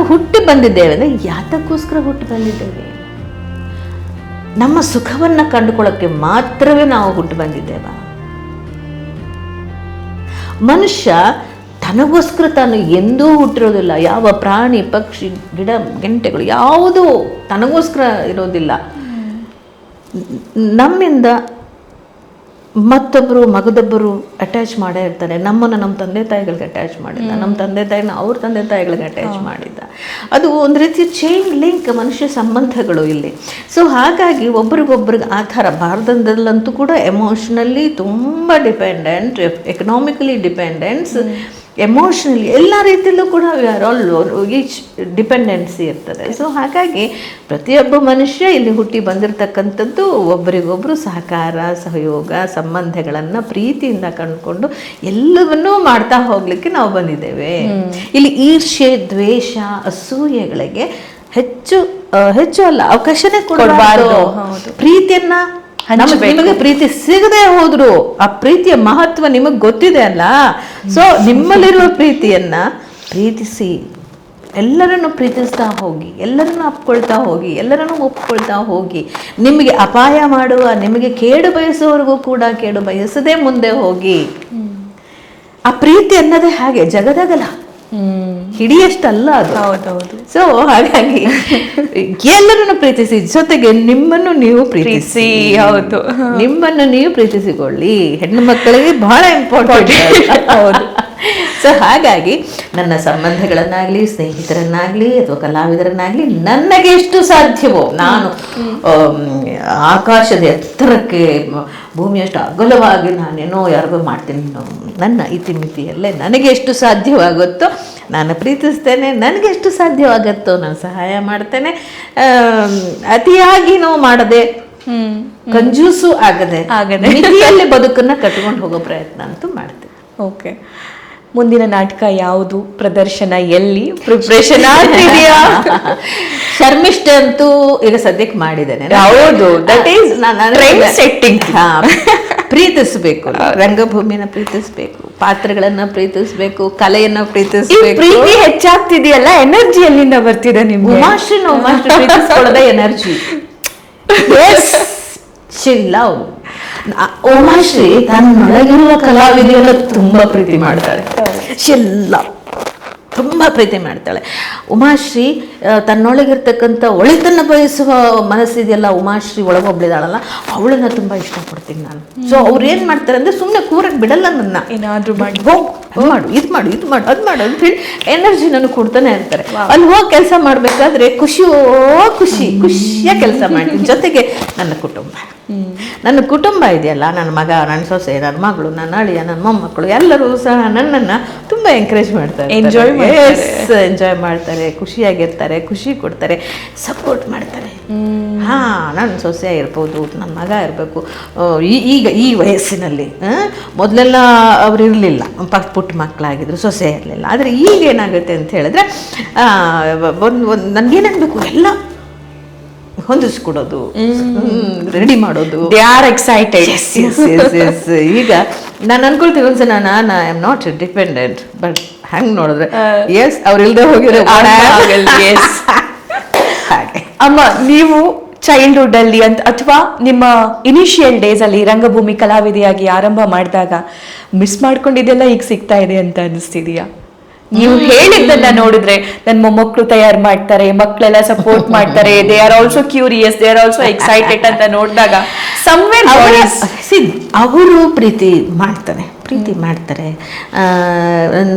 ಅಂದರೆ ಯಾತಕ್ಕೋಸ್ಕರ ಹುಟ್ಟಿ ಬಂದಿದ್ದೇವೆ? ನಮ್ಮ ಸುಖವನ್ನು ಕಂಡುಕೊಳ್ಳೋಕ್ಕೆ ಮಾತ್ರವೇ ನಾವು ಹುಟ್ಟಿ ಬಂದಿದ್ದೇವ? ಮನುಷ್ಯ ತನಗೋಸ್ಕರ ತಾನು ಎಂದೂ ಹುಟ್ಟಿರೋದಿಲ್ಲ. ಯಾವ ಪ್ರಾಣಿ, ಪಕ್ಷಿ, ಗಿಡ ಗೆಂಟೆಗಳು ಯಾವುದೂ ತನಗೋಸ್ಕರ ಇರೋದಿಲ್ಲ. ನಮ್ಮಿಂದ ಮತ್ತೊಬ್ಬರು ಮಗದೊಬ್ಬರು ಅಟ್ಯಾಚ್ ಮಾಡೇ ಇರ್ತಾರೆ. ನಮ್ಮನ್ನು ನಮ್ಮ ತಂದೆ ತಾಯಿಗಳಿಗೆ ಅಟ್ಯಾಚ್ ಮಾಡಿದ್ದ, ನಮ್ಮ ತಂದೆ ತಾಯಿನ ಅವ್ರ ತಂದೆ ತಾಯಿಗಳಿಗೆ ಅಟ್ಯಾಚ್ ಮಾಡಿದ್ದ. ಅದು ಒಂದು ರೀತಿಯ ಚೈನ್ ಲಿಂಕ್ ಮನುಷ್ಯ ಸಂಬಂಧಗಳು ಇಲ್ಲಿ. ಸೊ ಹಾಗಾಗಿ ಒಬ್ರಿಗೊಬ್ರಿಗೆ ಆ ಥರ ಭಾರತದಲ್ಲಂತೂ ಕೂಡ ಎಮೋಷ್ನಲಿ ತುಂಬ ಡಿಪೆಂಡೆಂಟ್, ಎಕನಾಮಿಕಲಿ ಡಿಪೆಂಡೆನ್ಸ್, ಎಮೋಷ್ನಲಿ ಎಲ್ಲ ರೀತಿಯಲ್ಲೂ ಕೂಡ ಈಚ್ ಡಿಪೆಂಡೆನ್ಸಿ ಇರ್ತದೆ. ಸೊ ಹಾಗಾಗಿ ಪ್ರತಿಯೊಬ್ಬ ಮನುಷ್ಯ ಇಲ್ಲಿ ಹುಟ್ಟಿ ಬಂದಿರತಕ್ಕಂಥದ್ದು ಒಬ್ಬರಿಗೊಬ್ಬರು ಸಹಕಾರ, ಸಹಯೋಗ, ಸಂಬಂಧಗಳನ್ನು ಪ್ರೀತಿಯಿಂದ ಕಂಡುಕೊಂಡು ಎಲ್ಲವನ್ನೂ ಮಾಡ್ತಾ ಹೋಗ್ಲಿಕ್ಕೆ ನಾವು ಬಂದಿದ್ದೇವೆ. ಇಲ್ಲಿ ಈರ್ಷ್ಯೆ, ದ್ವೇಷ, ಅಸೂಯೆಗಳಿಗೆ ಹೆಚ್ಚು ಅಲ್ಲ ಅವಕಾಶನೇ ಕೊಡಬಾರದು. ಪ್ರೀತಿಯನ್ನ ನಿಮಗೆ ಪ್ರೀತಿ ಸಿಗದೆ ಹೋದ್ರು ಆ ಪ್ರೀತಿಯ ಮಹತ್ವ ನಿಮಗೆ ಗೊತ್ತಿದೆ ಅಲ್ಲ. ಸೊ ನಿಮ್ಮಲ್ಲಿರುವ ಪ್ರೀತಿಯನ್ನ ಪ್ರೀತಿಸಿ, ಎಲ್ಲರನ್ನು ಪ್ರೀತಿಸ್ತಾ ಹೋಗಿ, ಎಲ್ಲರನ್ನು ಅಪ್ಕೊಳ್ತಾ ಹೋಗಿ, ಎಲ್ಲರನ್ನು ಒಪ್ಕೊಳ್ತಾ ಹೋಗಿ. ನಿಮಗೆ ಅಪಾಯ ಮಾಡುವ, ನಿಮಗೆ ಕೇಡು ಬಯಸುವವರೆಗೂ ಕೂಡ ಕೇಡು ಬಯಸದೆ ಮುಂದೆ ಹೋಗಿ. ಆ ಪ್ರೀತಿ ಅನ್ನೋದೇ ಹಾಗೆ ಜಗದಗಲ, ಹಿಡಿಯಷ್ಟಲ್ಲ ಅದು. ಹೌದೌದು. ಸೊ ಹಾಗಾಗಿ ಎಲ್ಲರನ್ನು ಪ್ರೀತಿಸಿ, ಜೊತೆಗೆ ನಿಮ್ಮನ್ನು ನೀವು ಪ್ರೀತಿಸಿ. ಹೌದು, ನಿಮ್ಮನ್ನು ನೀವು ಪ್ರೀತಿಸಿಕೊಳ್ಳಿ. ಹೆಣ್ಣು ಮಕ್ಕಳಿಗೆ ಬಹಳ ಇಂಪಾರ್ಟೆಂಟ್. ಹೌದು. ಸೊ ಹಾಗಾಗಿ ನನ್ನ ಸಂಬಂಧಗಳನ್ನಾಗ್ಲಿ, ಸ್ನೇಹಿತರನ್ನಾಗ್ಲಿ ಅಥವಾ ಕಲಾವಿದರನ್ನಾಗ್ಲಿ ನನಗೆ ಎಷ್ಟು ಸಾಧ್ಯವೋ ನಾನು ಆಕಾಶದ ಎತ್ತರಕ್ಕೆ, ಭೂಮಿಯಷ್ಟು ಅಗಲವಾಗಿ ನಾನೇನೋ ಯಾರಿಗೋ ಮಾಡ್ತೀನಿ. ನನ್ನ ಇತಿಮಿತಿಯಲ್ಲೇ ನನಗೆ ಎಷ್ಟು ಸಾಧ್ಯವಾಗುತ್ತೋ ನಾನು ಪ್ರೀತಿಸ್ತೇನೆ. ನನಗೆ ಎಷ್ಟು ಸಾಧ್ಯವಾಗುತ್ತೋ ನಾನು ಸಹಾಯ ಮಾಡ್ತೇನೆ. ಅತಿಯಾಗಿನೂ ಮಾಡದೆ, ಕಂಜೂಸು ಆಗದೆ ಮಿತಿಯಲ್ಲಿ ಬದುಕನ್ನ ಕಟ್ಕೊಂಡು ಹೋಗೋ ಪ್ರಯತ್ನ ಅಂತೂ ಮಾಡ್ತೇನೆ. ಓಕೆ, ಮುಂದಿನ ನಾಟಕ ಯಾವುದು, ಪ್ರದರ್ಶನ ಎಲ್ಲಿ, ಪ್ರಿಪ್ರೇಷನ್ ಆಗ್ತಿದೆಯಾ? ಶರ್ಮಿಷ್ಠೆ ಅಂತೂ ಈಗ ಸದ್ಯಕ್ಕೆ ಮಾಡಿದ್ದೇನೆ. ಹೌದು, ದಟ್ ಈಸ್ ಟ್ರೆಂಡ್ ಸೆಟ್ಟಿಂಗ್. ಪ್ರೀತಿಸ್ಬೇಕು, ರಂಗಭೂಮಿನ ಪ್ರೀತಿಸ್ಬೇಕು, ಪಾತ್ರಗಳನ್ನ ಪ್ರೀತಿಸ್ಬೇಕು, ಕಲೆಯನ್ನ ಪ್ರೀತಿಸ್ಬೇಕು. ಪ್ರೀತಿ ಹೆಚ್ಚಾಗ್ತಿದೆಯಲ್ಲ, ಎನರ್ಜಿ ಎಲ್ಲಿಂದ ಬರ್ತಿದೆ ನಿಮ್ಗೆ? ಉಮಾಶ್ರೀ ಪ್ರೀತಿಸ್ಕೊಳ್ಳೋದೇ ಎನರ್ಜಿ. ಲವ್. ಉಮಾಶ್ರೀ ತನ್ನೊಳಗಿರುವ ಕಲಾವಿದೆಯನ್ನು ತುಂಬಾ ಪ್ರೀತಿ ಮಾಡ್ತಾಳೆ. ತುಂಬ ಪ್ರೀತಿ ಮಾಡ್ತಾಳೆ ಉಮಾಶ್ರೀ. ತನ್ನೊಳಗಿರ್ತಕ್ಕಂಥ ಒಳಿತನ್ನು ಬಯಸುವ ಮನಸ್ಸಿದೆಯಲ್ಲ, ಉಮಾಶ್ರೀ ಒಳಗೊಬ್ಳಿದಾಳಲ್ಲ, ಅವಳನ್ನ ತುಂಬ ಇಷ್ಟಪಡ್ತೀನಿ ನಾನು. ಸೊ ಅವ್ರು ಏನು ಮಾಡ್ತಾರೆ ಅಂದರೆ ಸುಮ್ಮನೆ ಕೂರಕ್ಕೆ ಬಿಡಲ್ಲ ನನ್ನ. ಏನಾದರೂ ಮಾಡಿ, ಹೋಗಿ ಮಾಡು, ಇದು ಮಾಡು, ಇದು ಮಾಡು, ಅದು ಮಾಡು ಅಂತ ಹೇಳಿ ಎನರ್ಜಿ ನನಗೆ ಕೊಡ್ತಾನೆ ಇರ್ತಾರೆ. ಅಲ್ಲಿ ಹೋಗಿ ಕೆಲಸ ಮಾಡಬೇಕಾದ್ರೆ ಖುಷಿಯಾಗಿ ಕೆಲಸ ಮಾಡ್ತೀನಿ. ಜೊತೆಗೆ ನನ್ನ ಕುಟುಂಬ ಇದೆಯಲ್ಲ, ನನ್ನ ಮಗ, ನನ್ನ ಸೊಸೆ, ನನ್ನ ಮಗಳು, ನನ್ನ ಅಳಿಯ, ನನ್ನ ಮೊಮ್ಮಕ್ಕಳು ಎಲ್ಲರೂ ಸಹ ನನ್ನನ್ನು ತುಂಬ ಎಂಕರೇಜ್ ಮಾಡ್ತಾರೆ, ಎಂಜಾಯ್ ಮಾಡ್ತಾರೆ, ಖುಷಿಯಾಗಿರ್ತಾರೆ, ಖುಷಿ ಕೊಡ್ತಾರೆ, ಸಪೋರ್ಟ್ ಮಾಡ್ತಾರೆ. ನನ್ನ ಸೊಸೆ ಇರ್ಬೋದು, ನನ್ನ ಮಗ ಇರಬೇಕು. ಈಗ ಈ ವಯಸ್ಸಿನಲ್ಲಿ, ಮೊದಲೆಲ್ಲ ಅವ್ರು ಇರಲಿಲ್ಲ, ಪುಟ್ಟ ಮಕ್ಕಳಾಗಿದ್ರು, ಸೊಸೆ ಇರಲಿಲ್ಲ. ಆದರೆ ಈಗ ಏನಾಗುತ್ತೆ ಅಂತ ಹೇಳಿದ್ರೆ, ನನಗೇನಾಗಬೇಕು ಎಲ್ಲ ಹೊಂದಿಸ್ಕೊಡೋದು, ರೆಡಿ ಮಾಡೋದು. They are excited. ಈಗ ನಾನು ಅನ್ಕೊಳ್ತೀವಿ ಒಂದ್ಸಲ, ನಾನು I am not dependent, but ಹಂಗೆ ನೋಡಿದ್ರೆ ಎಸ್ ಅವ್ರು ಇಲ್ಲದೆ ಹೋಗಿರೋ ಹಾಗೆ. ಅಮ್ಮ, ನೀವು ಚೈಲ್ಡ್ಹುಡ್ ಅಲ್ಲಿ ಅಥವಾ ನಿಮ್ಮ ಇನಿಷಿಯಲ್ ಡೇಸ್ ಅಲ್ಲಿ ರಂಗಭೂಮಿ ಕಲಾವಿದೆಯಾಗಿ ಆರಂಭ ಮಾಡಿದಾಗ ಮಿಸ್ ಮಾಡ್ಕೊಂಡಿದ್ದೆಲ್ಲ ಈಗ ಸಿಗ್ತಾ ಇದೆ ಅಂತ ಅನಿಸ್ತಿದೆಯಾ? ನೀವು ಹೇಳಿದ್ದನ್ನ ನೋಡಿದ್ರೆ ನನ್ನ ಮೊಮ್ಮಕ್ಕಳು ತಯಾರು ಮಾಡ್ತಾರೆ, ಮಕ್ಕಳೆಲ್ಲ ಸಪೋರ್ಟ್ ಮಾಡ್ತಾರೆ, they are also curious, they are also excited ಅಂತ ನೋಡಿದಾಗ ಸಮ್ವೇರ್ ಅವರು ಪ್ರೀತಿ ಮಾಡ್ತಾರೆ,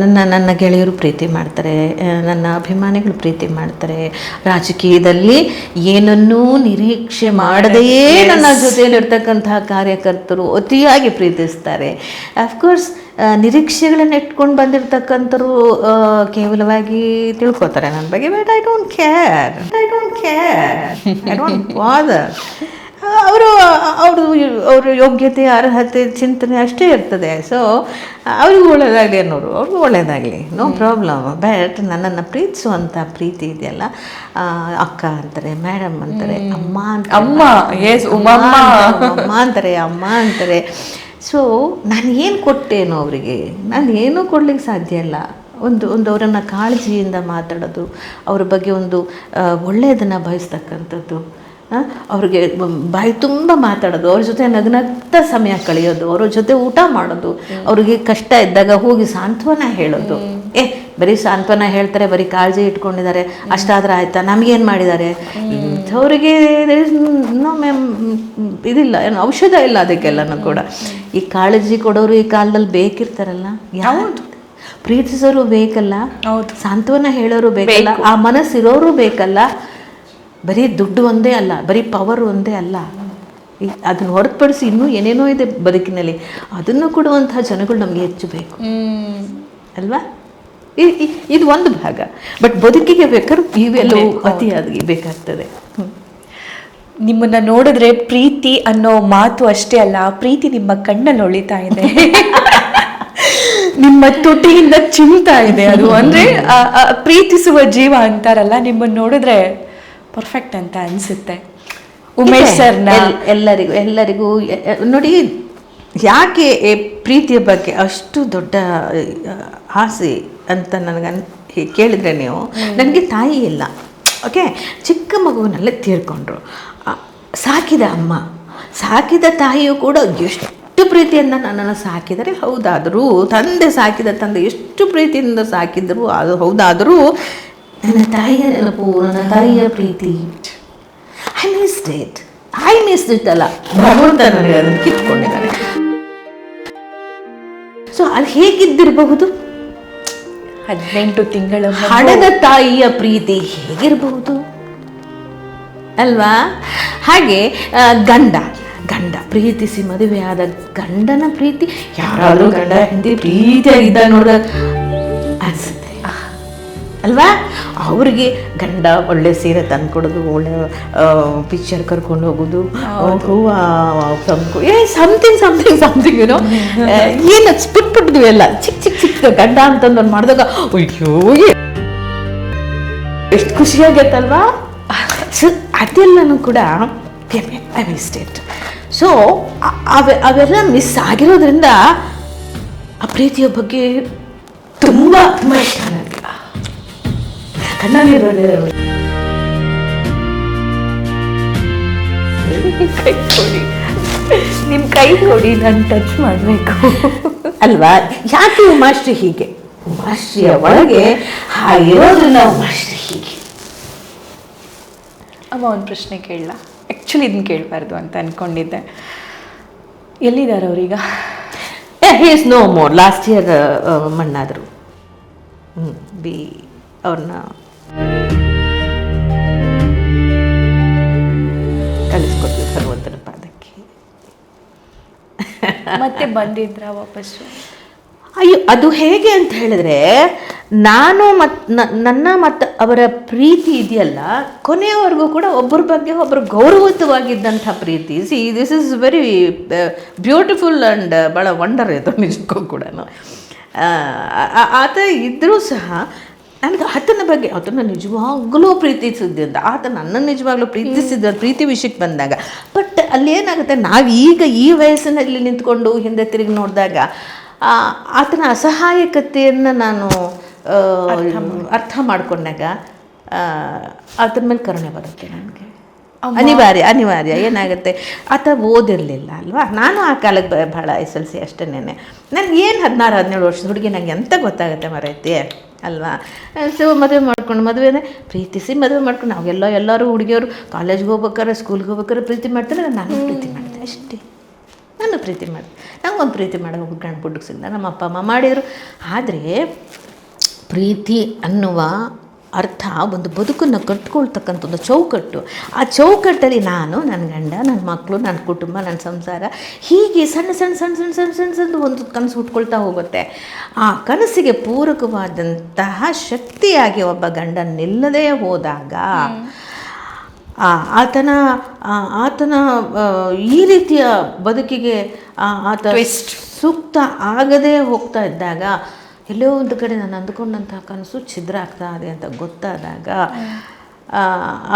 ನನ್ನ ಗೆಳೆಯರು ಪ್ರೀತಿ ಮಾಡ್ತಾರೆ, ನನ್ನ ಅಭಿಮಾನಿಗಳು ಪ್ರೀತಿ ಮಾಡ್ತಾರೆ. ರಾಜಕೀಯದಲ್ಲಿ ಏನನ್ನೂ ನಿರೀಕ್ಷೆ ಮಾಡದೆಯೇ ನನ್ನ ಜೊತೆಯಲ್ಲಿರ್ತಕ್ಕಂತಹ ಕಾರ್ಯಕರ್ತರು ಅತಿಯಾಗಿ ಪ್ರೀತಿಸ್ತಾರೆ. ಅಫ್ಕೋರ್ಸ್ ನಿರೀಕ್ಷೆಗಳನ್ನು ಇಟ್ಕೊಂಡು ಬಂದಿರತಕ್ಕಂಥರು ಕೇವಲವಾಗಿ ತಿಳ್ಕೊತಾರೆ ನನ್ನ ಬಗ್ಗೆ. But I don't care, I don't ಬಾದರ್. ಅವರು ಯೋಗ್ಯತೆ, ಅರ್ಹತೆ, ಚಿಂತನೆ ಅಷ್ಟೇ ಇರ್ತದೆ. ಸೊ ಅವ್ರಿಗೂ ಒಳ್ಳೇದಾಗಲಿ ಅನ್ನೋರು, ಅವ್ರಿಗೂ ಒಳ್ಳೇದಾಗಲಿ, ನೋ ಪ್ರಾಬ್ಲಮ್. ಬಟ್ ನನ್ನನ್ನು ಪ್ರೀತಿಸುವಂಥ ಪ್ರೀತಿ ಇದೆಯಲ್ಲ, ಅಕ್ಕ ಅಂತಾರೆ, ಮೇಡಮ್ ಅಂತಾರೆ, ಅಮ್ಮ ಅಂತಾರೆ, ಸೊ ನಾನು ಏನು ಕೊಟ್ಟೇನೋ ಅವರಿಗೆ, ನಾನು ಏನೂ ಕೊಡ್ಲಿಕ್ಕೆ ಸಾಧ್ಯ ಇಲ್ಲ. ಒಂದು ಅವರನ್ನು ಕಾಳಜಿಯಿಂದ ಮಾತಾಡೋದು, ಅವ್ರ ಬಗ್ಗೆ ಒಂದು ಒಳ್ಳೆಯದನ್ನು ಬಯಸ್ತಕ್ಕಂಥದ್ದು, ಅವ್ರಿಗೆ ಬಾಯಿ ತುಂಬ ಮಾತಾಡೋದು, ಅವ್ರ ಜೊತೆ ನಗ್ನಗ್ತಾ ಸಮಯ ಕಳೆಯೋದು, ಅವ್ರ ಜೊತೆ ಊಟ ಮಾಡೋದು, ಅವ್ರಿಗೆ ಕಷ್ಟ ಇದ್ದಾಗ ಹೋಗಿ ಸಾಂತ್ವನ ಹೇಳೋದು. ಬರೀ ಸಾಂತ್ವನ ಹೇಳ್ತಾರೆ, ಬರೀ ಕಾಳಜಿ ಇಟ್ಕೊಂಡಿದ್ದಾರೆ, ಅಷ್ಟಾದ್ರೆ ಆಯ್ತಾ, ನಮಗೇನು ಮಾಡಿದ್ದಾರೆ, ಇಂಥವ್ರಿಗೆ ಇದಿಲ್ಲ, ಏನು ಔಷಧ ಇಲ್ಲ ಅದಕ್ಕೆಲ್ಲನೂ ಕೂಡ. ಈ ಕಾಳಜಿ ಕೊಡೋರು ಈ ಕಾಲದಲ್ಲಿ ಬೇಕಿರ್ತಾರಲ್ಲ, ಯಾವುದು ಪ್ರೀತಿಸೋರು ಬೇಕಲ್ಲ, ಸಾಂತ್ವನ ಹೇಳೋರು ಬೇಕಲ್ಲ, ಆ ಮನಸ್ಸಿರೋರು ಬೇಕಲ್ಲ. ಬರೀ ದುಡ್ಡು ಒಂದೇ ಅಲ್ಲ, ಬರೀ ಪವರ್ ಒಂದೇ ಅಲ್ಲ, ಅದನ್ನು ಹೊರತುಪಡಿಸಿ ಇನ್ನೂ ಏನೇನೋ ಇದೆ ಬದುಕಿನಲ್ಲಿ, ಅದನ್ನು ಕೊಡುವಂತಹ ಜನಗಳು ನಮಗೆ ಹೆಚ್ಚು ಬೇಕು ಅಲ್ವಾ? ಇದು ಒಂದು ಭಾಗ. ಬಟ್ ಬದುಕಿಗೆ ಬೇಕಾದ್ರೂ ಇವೆಲ್ಲವೂ ಅತಿಯಾಗಿ ಬೇಕಾಗ್ತದೆ. ನಿಮ್ಮನ್ನ ನೋಡಿದ್ರೆ ಪ್ರೀತಿ ಅನ್ನೋ ಮಾತು ಅಷ್ಟೇ ಅಲ್ಲ, ಪ್ರೀತಿ ನಿಮ್ಮ ಕಣ್ಣಲ್ಲಿ ಹೊಳಿತಾ ಇದೆ, ನಿಮ್ಮ ತುಟಿಯಿಂದ ಚಿಮ್ತಾ ಇದೆ. ಅದು ಅಂದ್ರೆ ಪ್ರೀತಿಸುವ ಜೀವ ಅಂತಾರಲ್ಲ, ನಿಮ್ಮನ್ನ ನೋಡಿದ್ರೆ ಪರ್ಫೆಕ್ಟ್ ಅಂತ ಅನ್ಸುತ್ತೆ. ಉಮೇಶ್ ಸರ್ನ ಎಲ್ಲರಿಗೂ ನೋಡಿ, ಯಾಕೆ ಪ್ರೀತಿಯ ಬಗ್ಗೆ ಅಷ್ಟು ದೊಡ್ಡ ಆಸೆ ಅಂತ ನನಗೆ ಕೇಳಿದರೆ ನೀವು, ನನಗೆ ತಾಯಿ ಇಲ್ಲ, ಓಕೆ, ಚಿಕ್ಕ ಮಗುವಿನಲ್ಲೇ ತೀರ್ಕೊಂಡ್ರು. ಸಾಕಿದ ಅಮ್ಮ, ಸಾಕಿದ ತಾಯಿಯು ಕೂಡ ಎಷ್ಟು ಪ್ರೀತಿಯಿಂದ ನನ್ನನ್ನು ಸಾಕಿದರೆ ಹೌದಾದರೂ, ತಂದೆ ಸಾಕಿದ ತಂದೆ ಎಷ್ಟು ಪ್ರೀತಿಯಿಂದ ಸಾಕಿದ್ರು ಅದು ಹೌದಾದರೂ, ನನ್ನ ತಾಯಿಯ ನೆನಪು, ನನ್ನ ತಾಯಿಯ ಪ್ರೀತಿ, ಐ ಮಿಸ್ಡ್ ಇಟ್ ಅಲ್ಲ, ಭಗವಂತ ನನಗೆ ಅದನ್ನು ಕಿತ್ಕೊಂಡಿದ್ದಾನೆ. ಸೊ ಅದು ಹೇಗಿದ್ದಿರಬಹುದು? 18 ತಿಂಗಳ ಹಣದ ತಾಯಿಯ ಪ್ರೀತಿ ಹೇಗಿರಬಹುದು ಅಲ್ವಾ? ಹಾಗೆ ಗಂಡ ಪ್ರೀತಿಸಿ ಮದುವೆಯಾದ ಗಂಡನ ಪ್ರೀತಿ, ಯಾರಾದರೂ ಗಂಡ ಹೆಂಡತಿ ಪ್ರೀತಿಯಾಗಿದ್ದ ನೋಡ ಅನ್ಸುತ್ತೆ ಅಲ್ವಾ? ಅವ್ರಿಗೆ ಗಂಡ ಒಳ್ಳೆ ಸೀರೆ ತಂದು ಕೊಡೋದು, ಒಳ್ಳೆ ಪಿಕ್ಚರ್ ಕರ್ಕೊಂಡು ಹೋಗೋದು, ಹೂವು ಸಮಥಿಂಗ್ ಏನೋ ಏನು ಬಿಟ್ಬಿಟ್ಟಿದ್ವಿ ಎಲ್ಲ, ಚಿಕ್ಕ ಗಂಡ ಅಂತಂದು ಮಾಡಿದಾಗ ಅಯ್ಯೋ ಎಷ್ಟು ಖುಷಿಯಾಗತ್ತಲ್ವಾ? ಸೊ ಅದೆಲ್ಲನೂ ಕೂಡ ಐ ಮಿಸ್ಡ್ ಇಟ್. ಸೊ ಅವೆಲ್ಲ ಮಿಸ್ ಆಗಿರೋದ್ರಿಂದ ಆ ಪ್ರೀತಿಯ ಬಗ್ಗೆ ತುಂಬ ತುಂಬ ಇಷ್ಟ ನನಗೆ. ನಿಮ್ ಕೈ ಕೊಡಿ, ನಾನು ಟಚ್ ಮಾಡಬೇಕು ಅಲ್ವಾ? ಯಾಕೆ ಉಮಾಶ್ರೀ ಹೀಗೆ? ಉಮಾಶ್ರೀಯ ಒಳಗೆ ಹಾಗಿರೋದ್ರಿಂದ ಉಮಾಶ್ರೀ ಹೀಗೆ. ಅಮ್ಮ ಒಂದು ಪ್ರಶ್ನೆ ಕೇಳಲ್ಲ, ಆ್ಯಕ್ಚುಲಿ ಇದನ್ನ ಕೇಳಬಾರ್ದು ಅಂತ ಅಂದ್ಕೊಂಡಿದ್ದೆ. ಎಲ್ಲಿದ್ದಾರೆ ಅವ್ರೀಗ? He is no more. Last year ಮಣ್ಣಾದರು. ಅವ್ರನ್ನ ಕಳಿಸ್ಕೊಡ್ತೀವಿ ಭಗವಂತನ ಪಾದಕ್ಕೆ. ಮತ್ತೆ ಬಂದಿದ್ರ ವಾಪಸ್ಸು? ಅಯ್ಯೋ, ಅದು ಹೇಗೆ ಅಂತ ಹೇಳಿದ್ರೆ, ನಾನು ನನ್ನ ಮತ್ತು ಅವರ ಪ್ರೀತಿ ಇದೆಯಲ್ಲ, ಕೊನೆಯವರೆಗೂ ಕೂಡ ಒಬ್ಬರ ಬಗ್ಗೆ ಒಬ್ಬರು ಗೌರವಯುತವಾಗಿದ್ದಂಥ ಪ್ರೀತಿ. This is very beautiful and ಭಾಳ ವಂಡರ್ ಇದು ನಿಜಕ್ಕೂ ಕೂಡ. ಆತ ಇದ್ದರೂ ಸಹ ನನಗೆ ಆತನ ನಿಜವಾಗ್ಲೂ ಪ್ರೀತಿಸಿದ್ದ, ಆತ ನನ್ನನ್ನು ನಿಜವಾಗ್ಲೂ ಪ್ರೀತಿಸಿದ ಪ್ರೀತಿ ವಿಷಯಕ್ಕೆ ಬಂದಾಗ. ಬಟ್ ಅಲ್ಲಿ ಏನಾಗುತ್ತೆ, ನಾವೀಗ ಈ ವಯಸ್ಸಿನಲ್ಲಿ ನಿಂತ್ಕೊಂಡು ಹಿಂದೆ ತಿರುಗಿ ನೋಡಿದಾಗ ಆತನ ಅಸಹಾಯಕತೆಯನ್ನು ನಾನು ಅರ್ಥ ಮಾಡಿಕೊಂಡಾಗ ಆತನ ಮೇಲೆ ಕರುಣೆ ಬರುತ್ತೆ ನನಗೆ. ಅನಿವಾರ್ಯ. ಏನಾಗುತ್ತೆ, ಆತ ಓದಿರಲಿಲ್ಲ ಅಲ್ವಾ? ನಾನು ಆ ಕಾಲಕ್ಕೆ ಭಾಳ SLC ಅಷ್ಟೇನೆ. ನನಗೆ ಏನು 16-17 ವರ್ಷದ ಹುಡುಗಿ, ನನಗೆ ಎಂತ ಗೊತ್ತಾಗುತ್ತೆ ಮರೈತಿ ಅಲ್ವಾ? ಸೊ ಮದುವೆನೇ ಪ್ರೀತಿಸಿ ಮದುವೆ ಮಾಡ್ಕೊಂಡು ಎಲ್ಲರೂ ಹುಡುಗಿಯವರು ಕಾಲೇಜ್ಗೆ ಹೋಗ್ಬೇಕಾರೆ, ಸ್ಕೂಲ್ಗೆ ಹೋಗ್ಬೇಕಾರೆ ಪ್ರೀತಿ ಮಾಡ್ತಾರೆ. ನಾನು ಪ್ರೀತಿ ಮಾಡಿದೆ ಅಷ್ಟೇ. ನಾನು ಪ್ರೀತಿ ಮಾಡಿದೆ. ನಂಗೊಂದು ಪ್ರೀತಿ ಮಾಡೋ ಗಂಡು ಹುಡುಗ ಸಿಗ್ದ, ನಮ್ಮ ಅಪ್ಪ ಅಮ್ಮ ಮಾಡಿದರು. ಆದರೆ ಪ್ರೀತಿ ಅನ್ನುವ ಅರ್ಥ ಒಂದು ಬದುಕನ್ನು ಕಟ್ಕೊಳ್ತಕ್ಕಂಥ ಒಂದು ಚೌಕಟ್ಟು. ಆ ಚೌಕಟ್ಟಲ್ಲಿ ನಾನು, ನನ್ನ ಗಂಡ, ನನ್ನ ಮಕ್ಕಳು, ನನ್ನ ಕುಟುಂಬ, ನನ್ನ ಸಂಸಾರ, ಹೀಗೆ ಸಣ್ಣ ಒಂದು ಕನಸು ಹುಟ್ಕೊಳ್ತಾ ಹೋಗುತ್ತೆ. ಆ ಕನಸಿಗೆ ಪೂರಕವಾದಂತಹ ಶಕ್ತಿಯಾಗಿ ಒಬ್ಬ ಗಂಡ ನಿಲ್ಲದೇ ಹೋದಾಗ, ಆತನ ಈ ರೀತಿಯ ಬದುಕಿಗೆ ಆತ ಸೂಕ್ತ ಆಗದೇ ಹೋಗ್ತಾ ಇದ್ದಾಗ, ಎಲ್ಲೋ ಒಂದು ಕಡೆ ನಾನು ಅಂದುಕೊಂಡಂತಹ ಕನಸು ಛಿದ್ರ ಆಗ್ತಾ ಇದೆ ಅಂತ ಗೊತ್ತಾದಾಗ,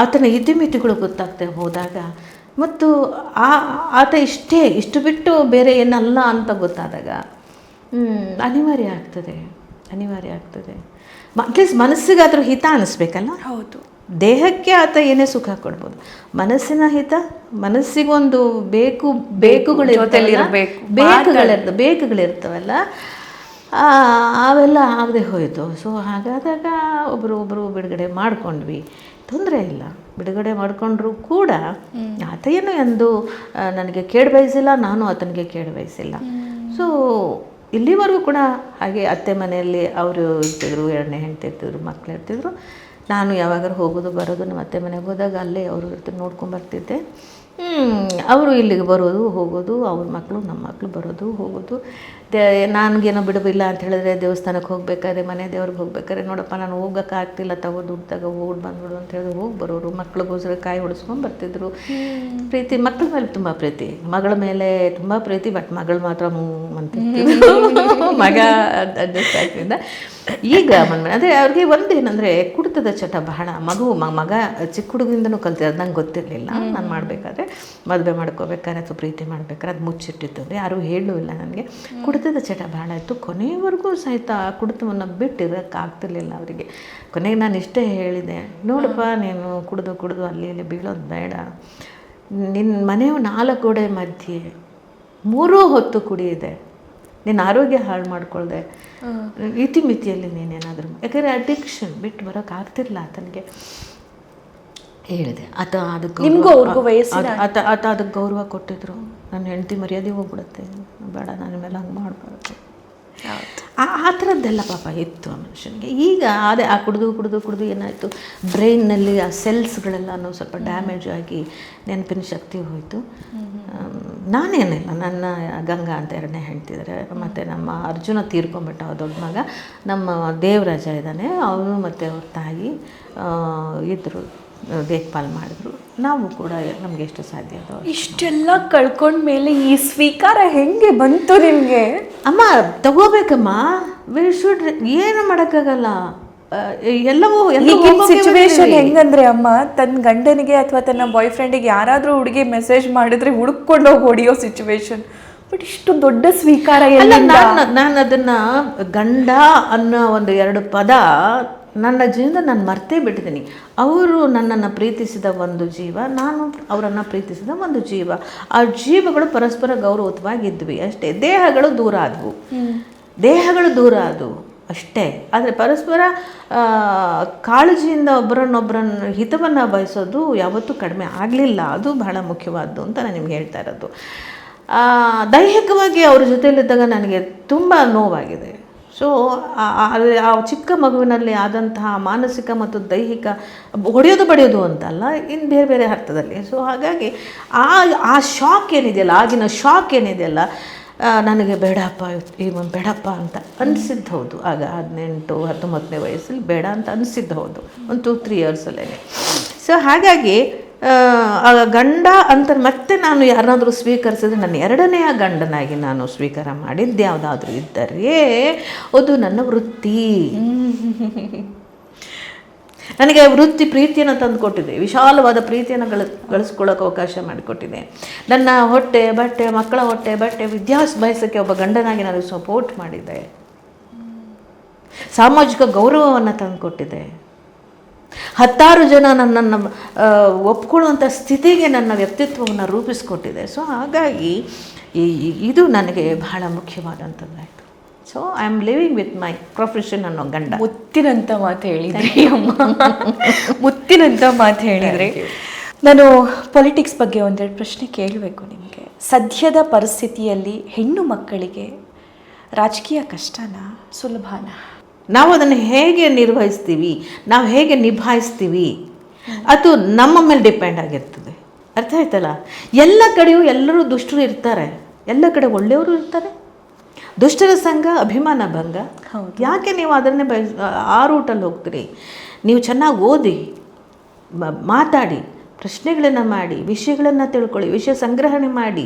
ಆತನ ಇತಿಮಿತಿಗಳು ಗೊತ್ತಾಗ್ತಾ ಹೋದಾಗ ಮತ್ತು ಆತ ಇಷ್ಟು ಬಿಟ್ಟು ಬೇರೆ ಏನಲ್ಲ ಅಂತ ಗೊತ್ತಾದಾಗ ಅನಿವಾರ್ಯ ಆಗ್ತದೆ ಅಟ್ಲೀಸ್ಟ್ ಮನಸ್ಸಿಗಾದ್ರೂ ಹಿತ ಅನ್ನಿಸ್ಬೇಕಲ್ಲ. ಹೌದು, ದೇಹಕ್ಕೆ ಆತ ಏನೇ ಸುಖ ಕೊಡ್ಬೋದು, ಮನಸ್ಸಿನ ಹಿತ, ಮನಸ್ಸಿಗೊಂದು ಬೇಕುಗಳಿರ್ತವಲ್ಲ, ಅವೆಲ್ಲ ಆಗದೆ ಹೋಯಿತು. ಸೊ ಹಾಗಾದಾಗ ಒಬ್ಬರು ಬಿಡುಗಡೆ ಮಾಡ್ಕೊಂಡ್ವಿ, ತೊಂದರೆ ಇಲ್ಲ. ಬಿಡುಗಡೆ ಮಾಡಿಕೊಂಡ್ರೂ ಕೂಡ ಆತ ಏನು ಎಂದು ನನಗೆ ಕೇಳಿ ಬಯಸಿಲ್ಲ, ನಾನು ಆತನಿಗೆ ಕೇಳಿ ಬಯಸಿಲ್ಲ. ಸೊ ಇಲ್ಲಿವರೆಗೂ ಕೂಡ ಹಾಗೆ ಅತ್ತೆ ಮನೆಯಲ್ಲಿ ಅವರು ಇರ್ತಿದ್ರು, ಎರಡನೇ ಹೆಂಡತಿ ಇರ್ತಿದ್ರು, ಮಕ್ಕಳು ಇರ್ತಿದ್ರು. ನಾನು ಯಾವಾಗಾರು ಹೋಗೋದು ಬರೋದು, ನಮ್ಮ ಅತ್ತೆ ಮನೆಗೆ ಹೋದಾಗ ಅಲ್ಲೇ ಅವರು ಇರ್ತಿದ್ರು, ನೋಡ್ಕೊಂಬರ್ತಿದ್ದೆ. ಅವರು ಇಲ್ಲಿಗೆ ಬರೋದು ಹೋಗೋದು, ಅವ್ರ ಮಕ್ಕಳು ನಮ್ಮ ಮಕ್ಕಳು ಬರೋದು ಹೋಗೋದು. ನನಗೇನೋ ಬಿಡವಿಲ್ಲ ಅಂತ ಹೇಳಿದ್ರೆ ದೇವಸ್ಥಾನಕ್ಕೆ ಹೋಗ್ಬೇಕಾದ್ರೆ, ಮನೆ ದೇವ್ರಿಗೆ ಹೋಗ್ಬೇಕಾದ್ರೆ, ನೋಡಪ್ಪ ನಾನು ಹೋಗೋಕ್ಕಾಗ್ತಿಲ್ಲ, ದುಡ್ಡು ಹೋಗಿ ಬಂದ್ಬಿಡು ಅಂತ ಹೇಳಿದ್ರೆ ಹೋಗಿ ಬರೋರು. ಮಕ್ಳಿಗೋಸ್ಕರ ಕಾಯಿ ಹೊಡಿಸ್ಕೊಂಡು ಬರ್ತಿದ್ರು. ಪ್ರೀತಿ, ಮಕ್ಕಳ ಮೇಲೆ ತುಂಬ ಪ್ರೀತಿ, ಮಗಳ ಮೇಲೆ ತುಂಬ ಪ್ರೀತಿ, ಬಟ್ ಮಗಳು ಮಾತ್ರ ಅಂತಿರ್ತಿದ್ರು. ಮಗ ಅಡ್ಜಸ್ಟ್ ಆಗ್ತಿದ್ದ. ಈಗ ಅದೇ ಅವ್ರಿಗೆ ಒಂದೇನಂದರೆ ಕುಡಿತದ ಚಟ ಬಹಳ. ಮಗ ಚಿಕ್ಕ ಹುಡುಗಿಂದನೂ ಕಲ್ತಿರೋದು, ನಂಗೆ ಗೊತ್ತಿರಲಿಲ್ಲ. ನಾನು ಮಾಡಬೇಕಾದ್ರೆ, ಮದುವೆ ಮಾಡ್ಕೋಬೇಕಾದ್ರೆ ಅಥವಾ ಪ್ರೀತಿ ಮಾಡ್ಬೇಕಾದ್ರೆ ಅದು ಮುಚ್ಚಿಟ್ಟಿತ್ತು, ಯಾರೂ ಹೇಳೂ ಇಲ್ಲ ನನಗೆ. ಕುಡಿತದ ಚಟ ಬಹಳ ಇತ್ತು. ಕೊನೆಯವರೆಗೂ ಸಹಿತ ಕುಡಿತವನ್ನು ಬಿಟ್ಟಿರೋಕ್ಕಾಗ್ತಿರ್ಲಿಲ್ಲ ಅವರಿಗೆ. ಕೊನೆಗೆ ನಾನು ಇಷ್ಟೇ ಹೇಳಿದೆ, ನೋಡಪ್ಪ ನೀನು ಕುಡಿದು ಅಲ್ಲಿ ಇಲ್ಲಿ ಬೀಳೋದು ಬೇಡ. ನಿನ್ನ ಮನೆಯ 4 ಗೋಡೆ ಮಧ್ಯೆ 3 ಹೊತ್ತು ಕುಡಿಯಿದೆ, ನಿನ್ನ ಆರೋಗ್ಯ ಹಾಳು ಮಾಡ್ಕೊಳ್ದೆ, ಇತಿಮಿತಿಯಲ್ಲಿ ನೀನೇನಾದರೂ, ಯಾಕಂದರೆ ಅಡಿಕ್ಷನ್ ಬಿಟ್ಟು ಬರೋಕ್ಕಾಗ್ತಿರ್ಲಿಲ್ಲ ಆತನಿಗೆ. ಹೇಳಿದೆ. ಅದಕ್ಕೆ ಗೌರವ ಕೊಟ್ಟಿದ್ರು. ನನ್ನ ಹೆಂಡತಿ ಮರ್ಯಾದೆ ಹೋಗ್ಬಿಡುತ್ತೆ, ಬೇಡ ನನ್ನ ಮೇಲೆ ಹಂಗೆ ಮಾಡಬಾರ್ದು, ಆ ಥರದ್ದೆಲ್ಲ ಪಾಪ ಇತ್ತು ಆ ಮನುಷ್ಯನಿಗೆ. ಈಗ ಅದೇ ಆ ಕುಡಿದು ಏನಾಯಿತು, ಬ್ರೈನ್ನಲ್ಲಿ ಆ ಸೆಲ್ಸ್ಗಳೆಲ್ಲನೂ ಸ್ವಲ್ಪ ಡ್ಯಾಮೇಜ್ ಆಗಿ ನೆನಪಿನ ಶಕ್ತಿ ಹೋಯಿತು. ನಾನೇನಿಲ್ಲ, ನನ್ನ ಗಂಗಾ ಅಂತ ಎರಡನೇ ಹೇಳ್ತಿದ್ದಾರೆ, ಮತ್ತು ನಮ್ಮ ಅರ್ಜುನ ತೀರ್ಕೊಂಬಿಟ್ಟ ದೊಡ್ಡ ಮಗ, ನಮ್ಮ ದೇವರಾಜ ಇದ್ದಾನೆ, ಅವನು ಮತ್ತು ಅವ್ರ ತಾಯಿ ಇದ್ದರು, ದೇಖ್ಪಾಲ್ ಮಾಡಿದ್ರು. ನಾವು ಕೂಡ ನಮಗೆ ಎಷ್ಟು ಸಾಧ್ಯ ಅದು. ಇಷ್ಟೆಲ್ಲ ಕಳ್ಕೊಂಡ್ಮೇಲೆ ಈ ಸ್ವೀಕಾರ ಹೆಂಗೆ ಬಂತು ನಿಮಗೆ? ಅಮ್ಮ ತಗೋಬೇಕಮ್ಮ, ಏನು ಮಾಡೋಕ್ಕಾಗಲ್ಲ, ಎಲ್ಲವೂ ಸಿಚುವೇಶನ್ ಹೆಂಗಂದ್ರೆ ಅಮ್ಮ, ತನ್ನ ಗಂಡನಿಗೆ ಅಥವಾ ತನ್ನ ಬಾಯ್ ಫ್ರೆಂಡಿಗೆ ಯಾರಾದರೂ ಹುಡುಗಿ ಮೆಸೇಜ್ ಮಾಡಿದ್ರೆ ಹುಡುಕೊಂಡು ಹೋಗಿ ಹೊಡಿಯೋ ಸಿಚುವೇಶನ್. ಬಟ್ ಇಷ್ಟು ದೊಡ್ಡ ಸ್ವೀಕಾರ ಎಲ್ಲ ನಾನು ಅದನ್ನು ಗಂಡ ಅನ್ನೋ 1-2 ಪದ ನನ್ನ ಜೀವನದ ನಾನು ಮರ್ತೇ ಬಿಟ್ಟಿದ್ದೀನಿ. ಅವರು ನನ್ನನ್ನು ಪ್ರೀತಿಸಿದ ಒಂದು ಜೀವ, ನಾನು ಅವರನ್ನು ಪ್ರೀತಿಸಿದ ಒಂದು ಜೀವ. ಆ ಜೀವಗಳು ಪರಸ್ಪರ ಗೌರವಯುತವಾಗಿದ್ವಿ ಅಷ್ಟೇ. ದೇಹಗಳು ದೂರ ಆದವು ಅಷ್ಟೇ. ಆದರೆ ಪರಸ್ಪರ ಕಾಳಜಿಯಿಂದ ಒಬ್ಬರನ್ನೊಬ್ಬರನ್ನು ಹಿತವನ್ನು ಬಯಸೋದು ಯಾವತ್ತೂ ಕಡಿಮೆ ಆಗಲಿಲ್ಲ. ಅದು ಬಹಳ ಮುಖ್ಯವಾದ್ದು ಅಂತ ನಾನು ನಿಮ್ಗೆ ಹೇಳ್ತಾ ಇರೋದು. ದೈಹಿಕವಾಗಿ ಅವ್ರ ಜೊತೆಯಲ್ಲಿದ್ದಾಗ ನನಗೆ ತುಂಬ ನೋವಾಗಿದೆ. ಸೊ ಆ ಚಿಕ್ಕ ಮಗುವಿನಲ್ಲಿ ಆದಂತಹ ಮಾನಸಿಕ ಮತ್ತು ದೈಹಿಕ ಹೊಡೆಯೋದು ಬಡಿಯೋದು ಅಂತಲ್ಲ, ಇನ್ನು ಬೇರೆ ಬೇರೆ ಅರ್ಥದಲ್ಲಿ. ಸೊ ಹಾಗಾಗಿ ಆ ಶಾಕ್ ಏನಿದೆಯಲ್ಲ, ಆಗಿನ ಶಾಕ್ ಏನಿದೆಯಲ್ಲ, ನನಗೆ ಬೇಡಪ್ಪ ಬೇಡಪ್ಪ ಅಂತ ಅನಿಸಿದ್ದು ಹೌದು. ಆಗ 18-19ನೇ ವಯಸ್ಸಲ್ಲಿ ಬೇಡ ಅಂತ ಅನಿಸಿದ್ದು ಹೌದು, ಒಂದು 2-3 ಇಯರ್ಸಲ್ಲೇ. ಸೊ ಹಾಗಾಗಿ ಗಂಡ ಅಂತ ಮತ್ತೆ ನಾನು ಯಾರನ್ನಾದರೂ ಸ್ವೀಕರಿಸಿದ್ರೆ, ನನ್ನ 2ನೇಯ ಗಂಡನಾಗಿ ನಾನು ಸ್ವೀಕಾರ ಮಾಡಿದ್ದು ಯಾವುದಾದ್ರೂ ಇದ್ದರೆ ಅದು ನನ್ನ ವೃತ್ತಿ. ನನಗೆ ವೃತ್ತಿ ಪ್ರೀತಿಯನ್ನು ತಂದು ಕೊಟ್ಟಿದೆ, ವಿಶಾಲವಾದ ಪ್ರೀತಿಯನ್ನು ಗಳಿಸ್ಕೊಳ್ಳೋಕೆ ಅವಕಾಶ ಮಾಡಿಕೊಟ್ಟಿದೆ. ನನ್ನ ಹೊಟ್ಟೆ ಬಟ್ಟೆ, ಮಕ್ಕಳ ಹೊಟ್ಟೆ ಬಟ್ಟೆ, ವಿದ್ಯಾಭ್ಯಾಸಕ್ಕೆ ಒಬ್ಬ ಗಂಡನಾಗಿ ನಾನು ಸಪೋರ್ಟ್ ಮಾಡಿದ್ದೆ. ಸಾಮಾಜಿಕ ಗೌರವವನ್ನು ತಂದು ಕೊಟ್ಟಿದೆ. 10 ಜನ ನನ್ನನ್ನು ಒಪ್ಕೊಳ್ಳುವಂಥ ಸ್ಥಿತಿಗೆ ನನ್ನ ವ್ಯಕ್ತಿತ್ವವನ್ನು ರೂಪಿಸ್ಕೊಟ್ಟಿದೆ. ಸೊ ಹಾಗಾಗಿ ಇದು ನನಗೆ ಬಹಳ ಮುಖ್ಯವಾದಂಥದ್ದಾಯಿತು. So I am living with my profession ಅನ್ನೋ ಗಂಡ. ಮುತ್ತಿನಂಥ ಮಾತು ಹೇಳಿದ್ರಿ ಅಮ್ಮ, ಮುತ್ತಿನಂಥ ಮಾತು ಹೇಳಿದ್ರಿ. ನಾನು ಪೊಲಿಟಿಕ್ಸ್ ಬಗ್ಗೆ 1-2 ಪ್ರಶ್ನೆ ಕೇಳಬೇಕು ನಿಮಗೆ. ಸದ್ಯದ ಪರಿಸ್ಥಿತಿಯಲ್ಲಿ ಹೆಣ್ಣು ಮಕ್ಕಳಿಗೆ ರಾಜಕೀಯ ಕಷ್ಟನಾ ಸುಲಭನಾ? ನಾವು ಅದನ್ನು ಹೇಗೆ ನಿರ್ವಹಿಸ್ತೀವಿ, ನಾವು ಹೇಗೆ ನಿಭಾಯಿಸ್ತೀವಿ, ಅದು ನಮ್ಮ ಮೇಲೆ ಡಿಪೆಂಡ್ ಆಗಿರ್ತದೆ. ಅರ್ಥ ಆಯ್ತಲ್ಲ? ಎಲ್ಲ ಕಡೆಯೂ ಎಲ್ಲರೂ ದುಷ್ಟರು ಇರ್ತಾರೆ, ಎಲ್ಲ ಕಡೆ ಒಳ್ಳೆಯವರು ಇರ್ತಾರೆ. ದುಷ್ಟರ ಸಂಘ ಅಭಿಮಾನ ಭಂಗ. ಯಾಕೆ ನೀವು ಅದನ್ನೇ ಆ ರೂಟಲ್ಲಿ ಹೋಗ್ತೀರಿ? ನೀವು ಚೆನ್ನಾಗಿ ಓದಿ, ಮಾತಾಡಿ, ಪ್ರಶ್ನೆಗಳನ್ನು ಮಾಡಿ, ವಿಷಯಗಳನ್ನು ತಿಳ್ಕೊಳ್ಳಿ, ವಿಷಯ ಸಂಗ್ರಹಣೆ ಮಾಡಿ,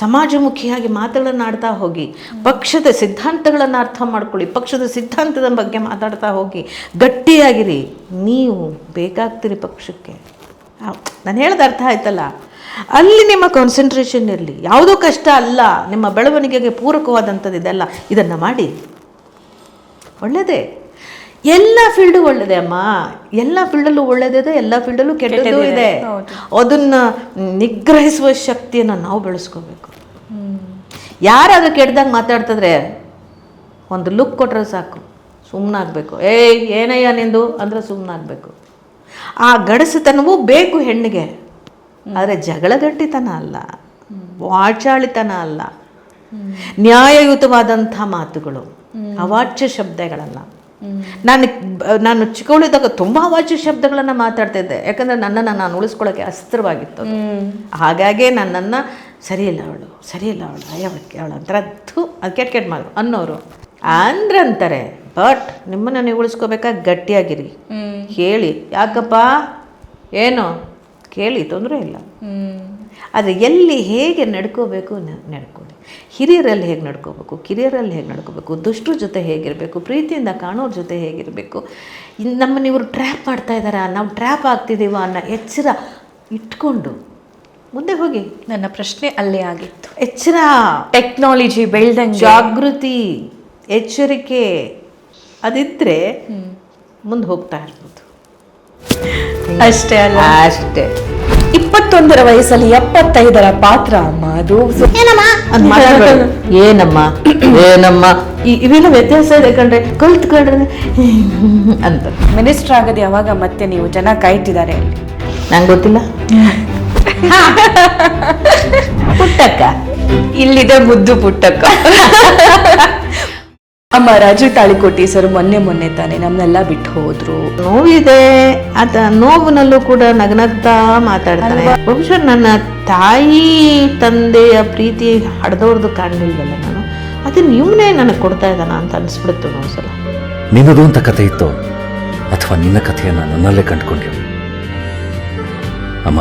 ಸಮಾಜಮುಖಿಯಾಗಿ ಮಾತುಗಳನ್ನು ಆಡ್ತಾ ಹೋಗಿ, ಪಕ್ಷದ ಸಿದ್ಧಾಂತಗಳನ್ನು ಅರ್ಥ ಮಾಡ್ಕೊಳ್ಳಿ, ಪಕ್ಷದ ಸಿದ್ಧಾಂತದ ಬಗ್ಗೆ ಮಾತಾಡ್ತಾ ಹೋಗಿ, ಗಟ್ಟಿಯಾಗಿರಿ. ನೀವು ಬೇಕಾಗ್ತೀರಿ ಪಕ್ಷಕ್ಕೆ. ನಾನು ಹೇಳೋದು ಅರ್ಥ ಆಯ್ತಲ್ಲ? ಅಲ್ಲಿ ನಿಮ್ಮ ಕಾನ್ಸಂಟ್ರೇಷನ್ ಇರಲಿ. ಯಾವುದೋ ಕಷ್ಟ ಅಲ್ಲ, ನಿಮ್ಮ ಬೆಳವಣಿಗೆಗೆ ಪೂರಕವಾದಂಥದ್ದು ಇದೆಲ್ಲ. ಇದನ್ನು ಮಾಡಿ, ಒಳ್ಳೆಯದೇ. ಎಲ್ಲ ಫೀಲ್ಡು ಒಳ್ಳೆಯದೇ ಅಮ್ಮ, ಎಲ್ಲ ಫೀಲ್ಡಲ್ಲೂ ಒಳ್ಳೆಯದಿದೆ, ಎಲ್ಲ ಫೀಲ್ಡಲ್ಲೂ ಕೆಟ್ಟದ್ದು ಇದೆ. ಅದನ್ನು ನಿಗ್ರಹಿಸುವ ಶಕ್ತಿಯನ್ನು ನಾವು ಬೆಳೆಸ್ಕೋಬೇಕು. ಯಾರಾದರೂ ಕೆಟ್ಟದಾಗ ಮಾತಾಡ್ತಿದ್ರೆ ಒಂದು ಲುಕ್ ಕೊಟ್ಟರೆ ಸಾಕು, ಸುಮ್ಮನಾಗಬೇಕು. ಏನಯ್ಯ ನಿಂದು ಅಂದರೆ ಸುಮ್ಮನಾಗಬೇಕು. ಆ ಗಡಸುತನವೂ ಬೇಕು ಹೆಣ್ಣಿಗೆ, ಆದರೆ ಜಗಳಗಟ್ಟಿತನ ಅಲ್ಲ, ವಾಚಾಳಿತನ ಅಲ್ಲ, ನ್ಯಾಯಯುತವಾದಂಥ ಮಾತುಗಳು, ಅವಾಚ್ಯ ಶಬ್ದಗಳಲ್ಲ. ನಾನು ಚಿಕ್ಕವಳಿದ್ದಾಗ ತುಂಬ ಅವಾಚ್ಯ ಶಬ್ದಗಳನ್ನು ಮಾತಾಡ್ತಿದ್ದೆ, ಯಾಕಂದರೆ ನನ್ನನ್ನು ನಾನು ಉಳಿಸ್ಕೊಳ್ಳೋಕ್ಕೆ ಅಸ್ತ್ರವಾಗಿತ್ತು. ಹಾಗಾಗಿ ನನ್ನನ್ನು ಸರಿಯಿಲ್ಲ ಅವಳು ಅಯ್ಯವಕ್ಕೆ ಅವಳು ಅಂತಾರೆ, ಅದು ಕೆಟ್ಟ ಮಾತು ಅನ್ನೋರು ಅಂದ್ರಂತಾರೆ. ಬಟ್ ನಿಮ್ಮನ್ನು ನೀವು ಉಳಿಸ್ಕೋಬೇಕಾಗಿ ಗಟ್ಟಿಯಾಗಿರಿ, ಕೇಳಿ, ಯಾಕಪ್ಪ ಏನು ಕೇಳಿ, ತೊಂದರೆ ಇಲ್ಲ. ಆದರೆ ಎಲ್ಲಿ ಹೇಗೆ ನಡ್ಕೋಬೇಕು ನಡ್ಕೊಳ್ಳಿ. ಹಿರಿಯರಲ್ಲಿ ಹೇಗೆ ನಡ್ಕೋಬೇಕು, ಕಿರಿಯರಲ್ಲಿ ಹೇಗೆ ನಡ್ಕೋಬೇಕು, ದುಷ್ಟರ ಜೊತೆ ಹೇಗಿರಬೇಕು, ಪ್ರೀತಿಯಿಂದ ಕಾಣೋರ ಜೊತೆ ಹೇಗಿರಬೇಕು, ನಮ್ಮನ್ನು ಇವರು ಟ್ರ್ಯಾಪ್ ಮಾಡ್ತಾ ಇದ್ದಾರಾ, ನಾವು ಟ್ರ್ಯಾಪ್ ಆಗ್ತಿದ್ದೀವ ಅನ್ನೋ ಎಚ್ಚರ ಇಟ್ಕೊಂಡು ಮುಂದೆ ಹೋಗಿ. ನನ್ನ ಪ್ರಶ್ನೆ ಅಲ್ಲೇ ಆಗಿತ್ತು. ಎಚ್ಚರ, ಟೆಕ್ನಾಲಜಿ ಬೆಳ್ದಂಗೆ ಜಾಗೃತಿ, ಎಚ್ಚರಿಕೆ ಅದಿದ್ದರೆ ಮುಂದೆ ಹೋಗ್ತಾ ಇರ್ಬೋದು. ಅಷ್ಟೇ ಅಲ್ಲ, ಅಷ್ಟೇ. 21ರ ವಯಸ್ಸಲ್ಲಿ 75ರ ಪಾತ್ರ ಅಮ್ಮ. ಅದು ಏನಮ್ಮ ಇವೆಲ್ಲ ವ್ಯತ್ಯಾಸ ಇದೆ ಕಂಡ್ರೆ, ಕಲ್ತ್ಕೊಂಡ್ರೆ ಅಂತ. ಮಿನಿಸ್ಟರ್ ಆಗದೆ ಯಾವಾಗ ಮತ್ತೆ ನೀವು ಜನ ಕಾಯ್ತಿದ್ದಾರೆ ಅಲ್ಲಿ? ನಂಗೆ ಗೊತ್ತಿಲ್ಲ. ಪುಟ್ಟಕ್ಕ ಇಲ್ಲಿದೆ ಮುದ್ದು ಪುಟ್ಟಕ್ಕ. ಅಮ್ಮ, ರಾಜು ತಾಳಿಕೋಟಿ ಸರ್ ಮೊನ್ನೆ ತಾನೆ ನಮ್ಮನ್ನೆಲ್ಲ ಬಿಟ್ಟು ಹೋದ್ರು. ನೋವಿದೆ, ಆತ ನೋವಿನಲ್ಲೂ ಕೂಡ ನಗ್ನಗ್ತಾ ಮಾತಾಡ್ತಾನೆ. ಬಹುಶಃ ನನ್ನ ತಾಯಿ ತಂದೆಯ ಪ್ರೀತಿ ಹಡ್ದವ್ರದ್ದು ಕಾಣಲಿಲ್ವಲ್ಲ ನಾನು, ಅದನ್ನ ಇವನೇ ನನಗೆ ಕೊಡ್ತಾ ಇದ್ದಾನ ಅಂತ ಅನಿಸ್ಬಿಡುತ್ತೆ ಒಂದ್ಸಲ. ನಿನ್ನದು ಅಂತ ಕಥೆ ಇತ್ತು, ಅಥವಾ ನಿನ್ನ ಕಥೆಯನ್ನು ನನ್ನಲ್ಲೇ ಕಂಡುಕೊಂಡ್ಯೋ? ಅಮ್ಮ,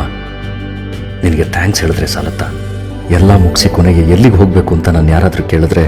ನಿನಗೆ ಥ್ಯಾಂಕ್ಸ್ ಹೇಳಿದ್ರೆ ಸಾಲತ್ತಾ? ಎಲ್ಲ ಮುಗಿಸಿ ಕೊನೆಗೆ ಎಲ್ಲಿಗೆ ಹೋಗಬೇಕು ಅಂತ ನಾನು ಯಾರಾದರೂ ಕೇಳಿದ್ರೆ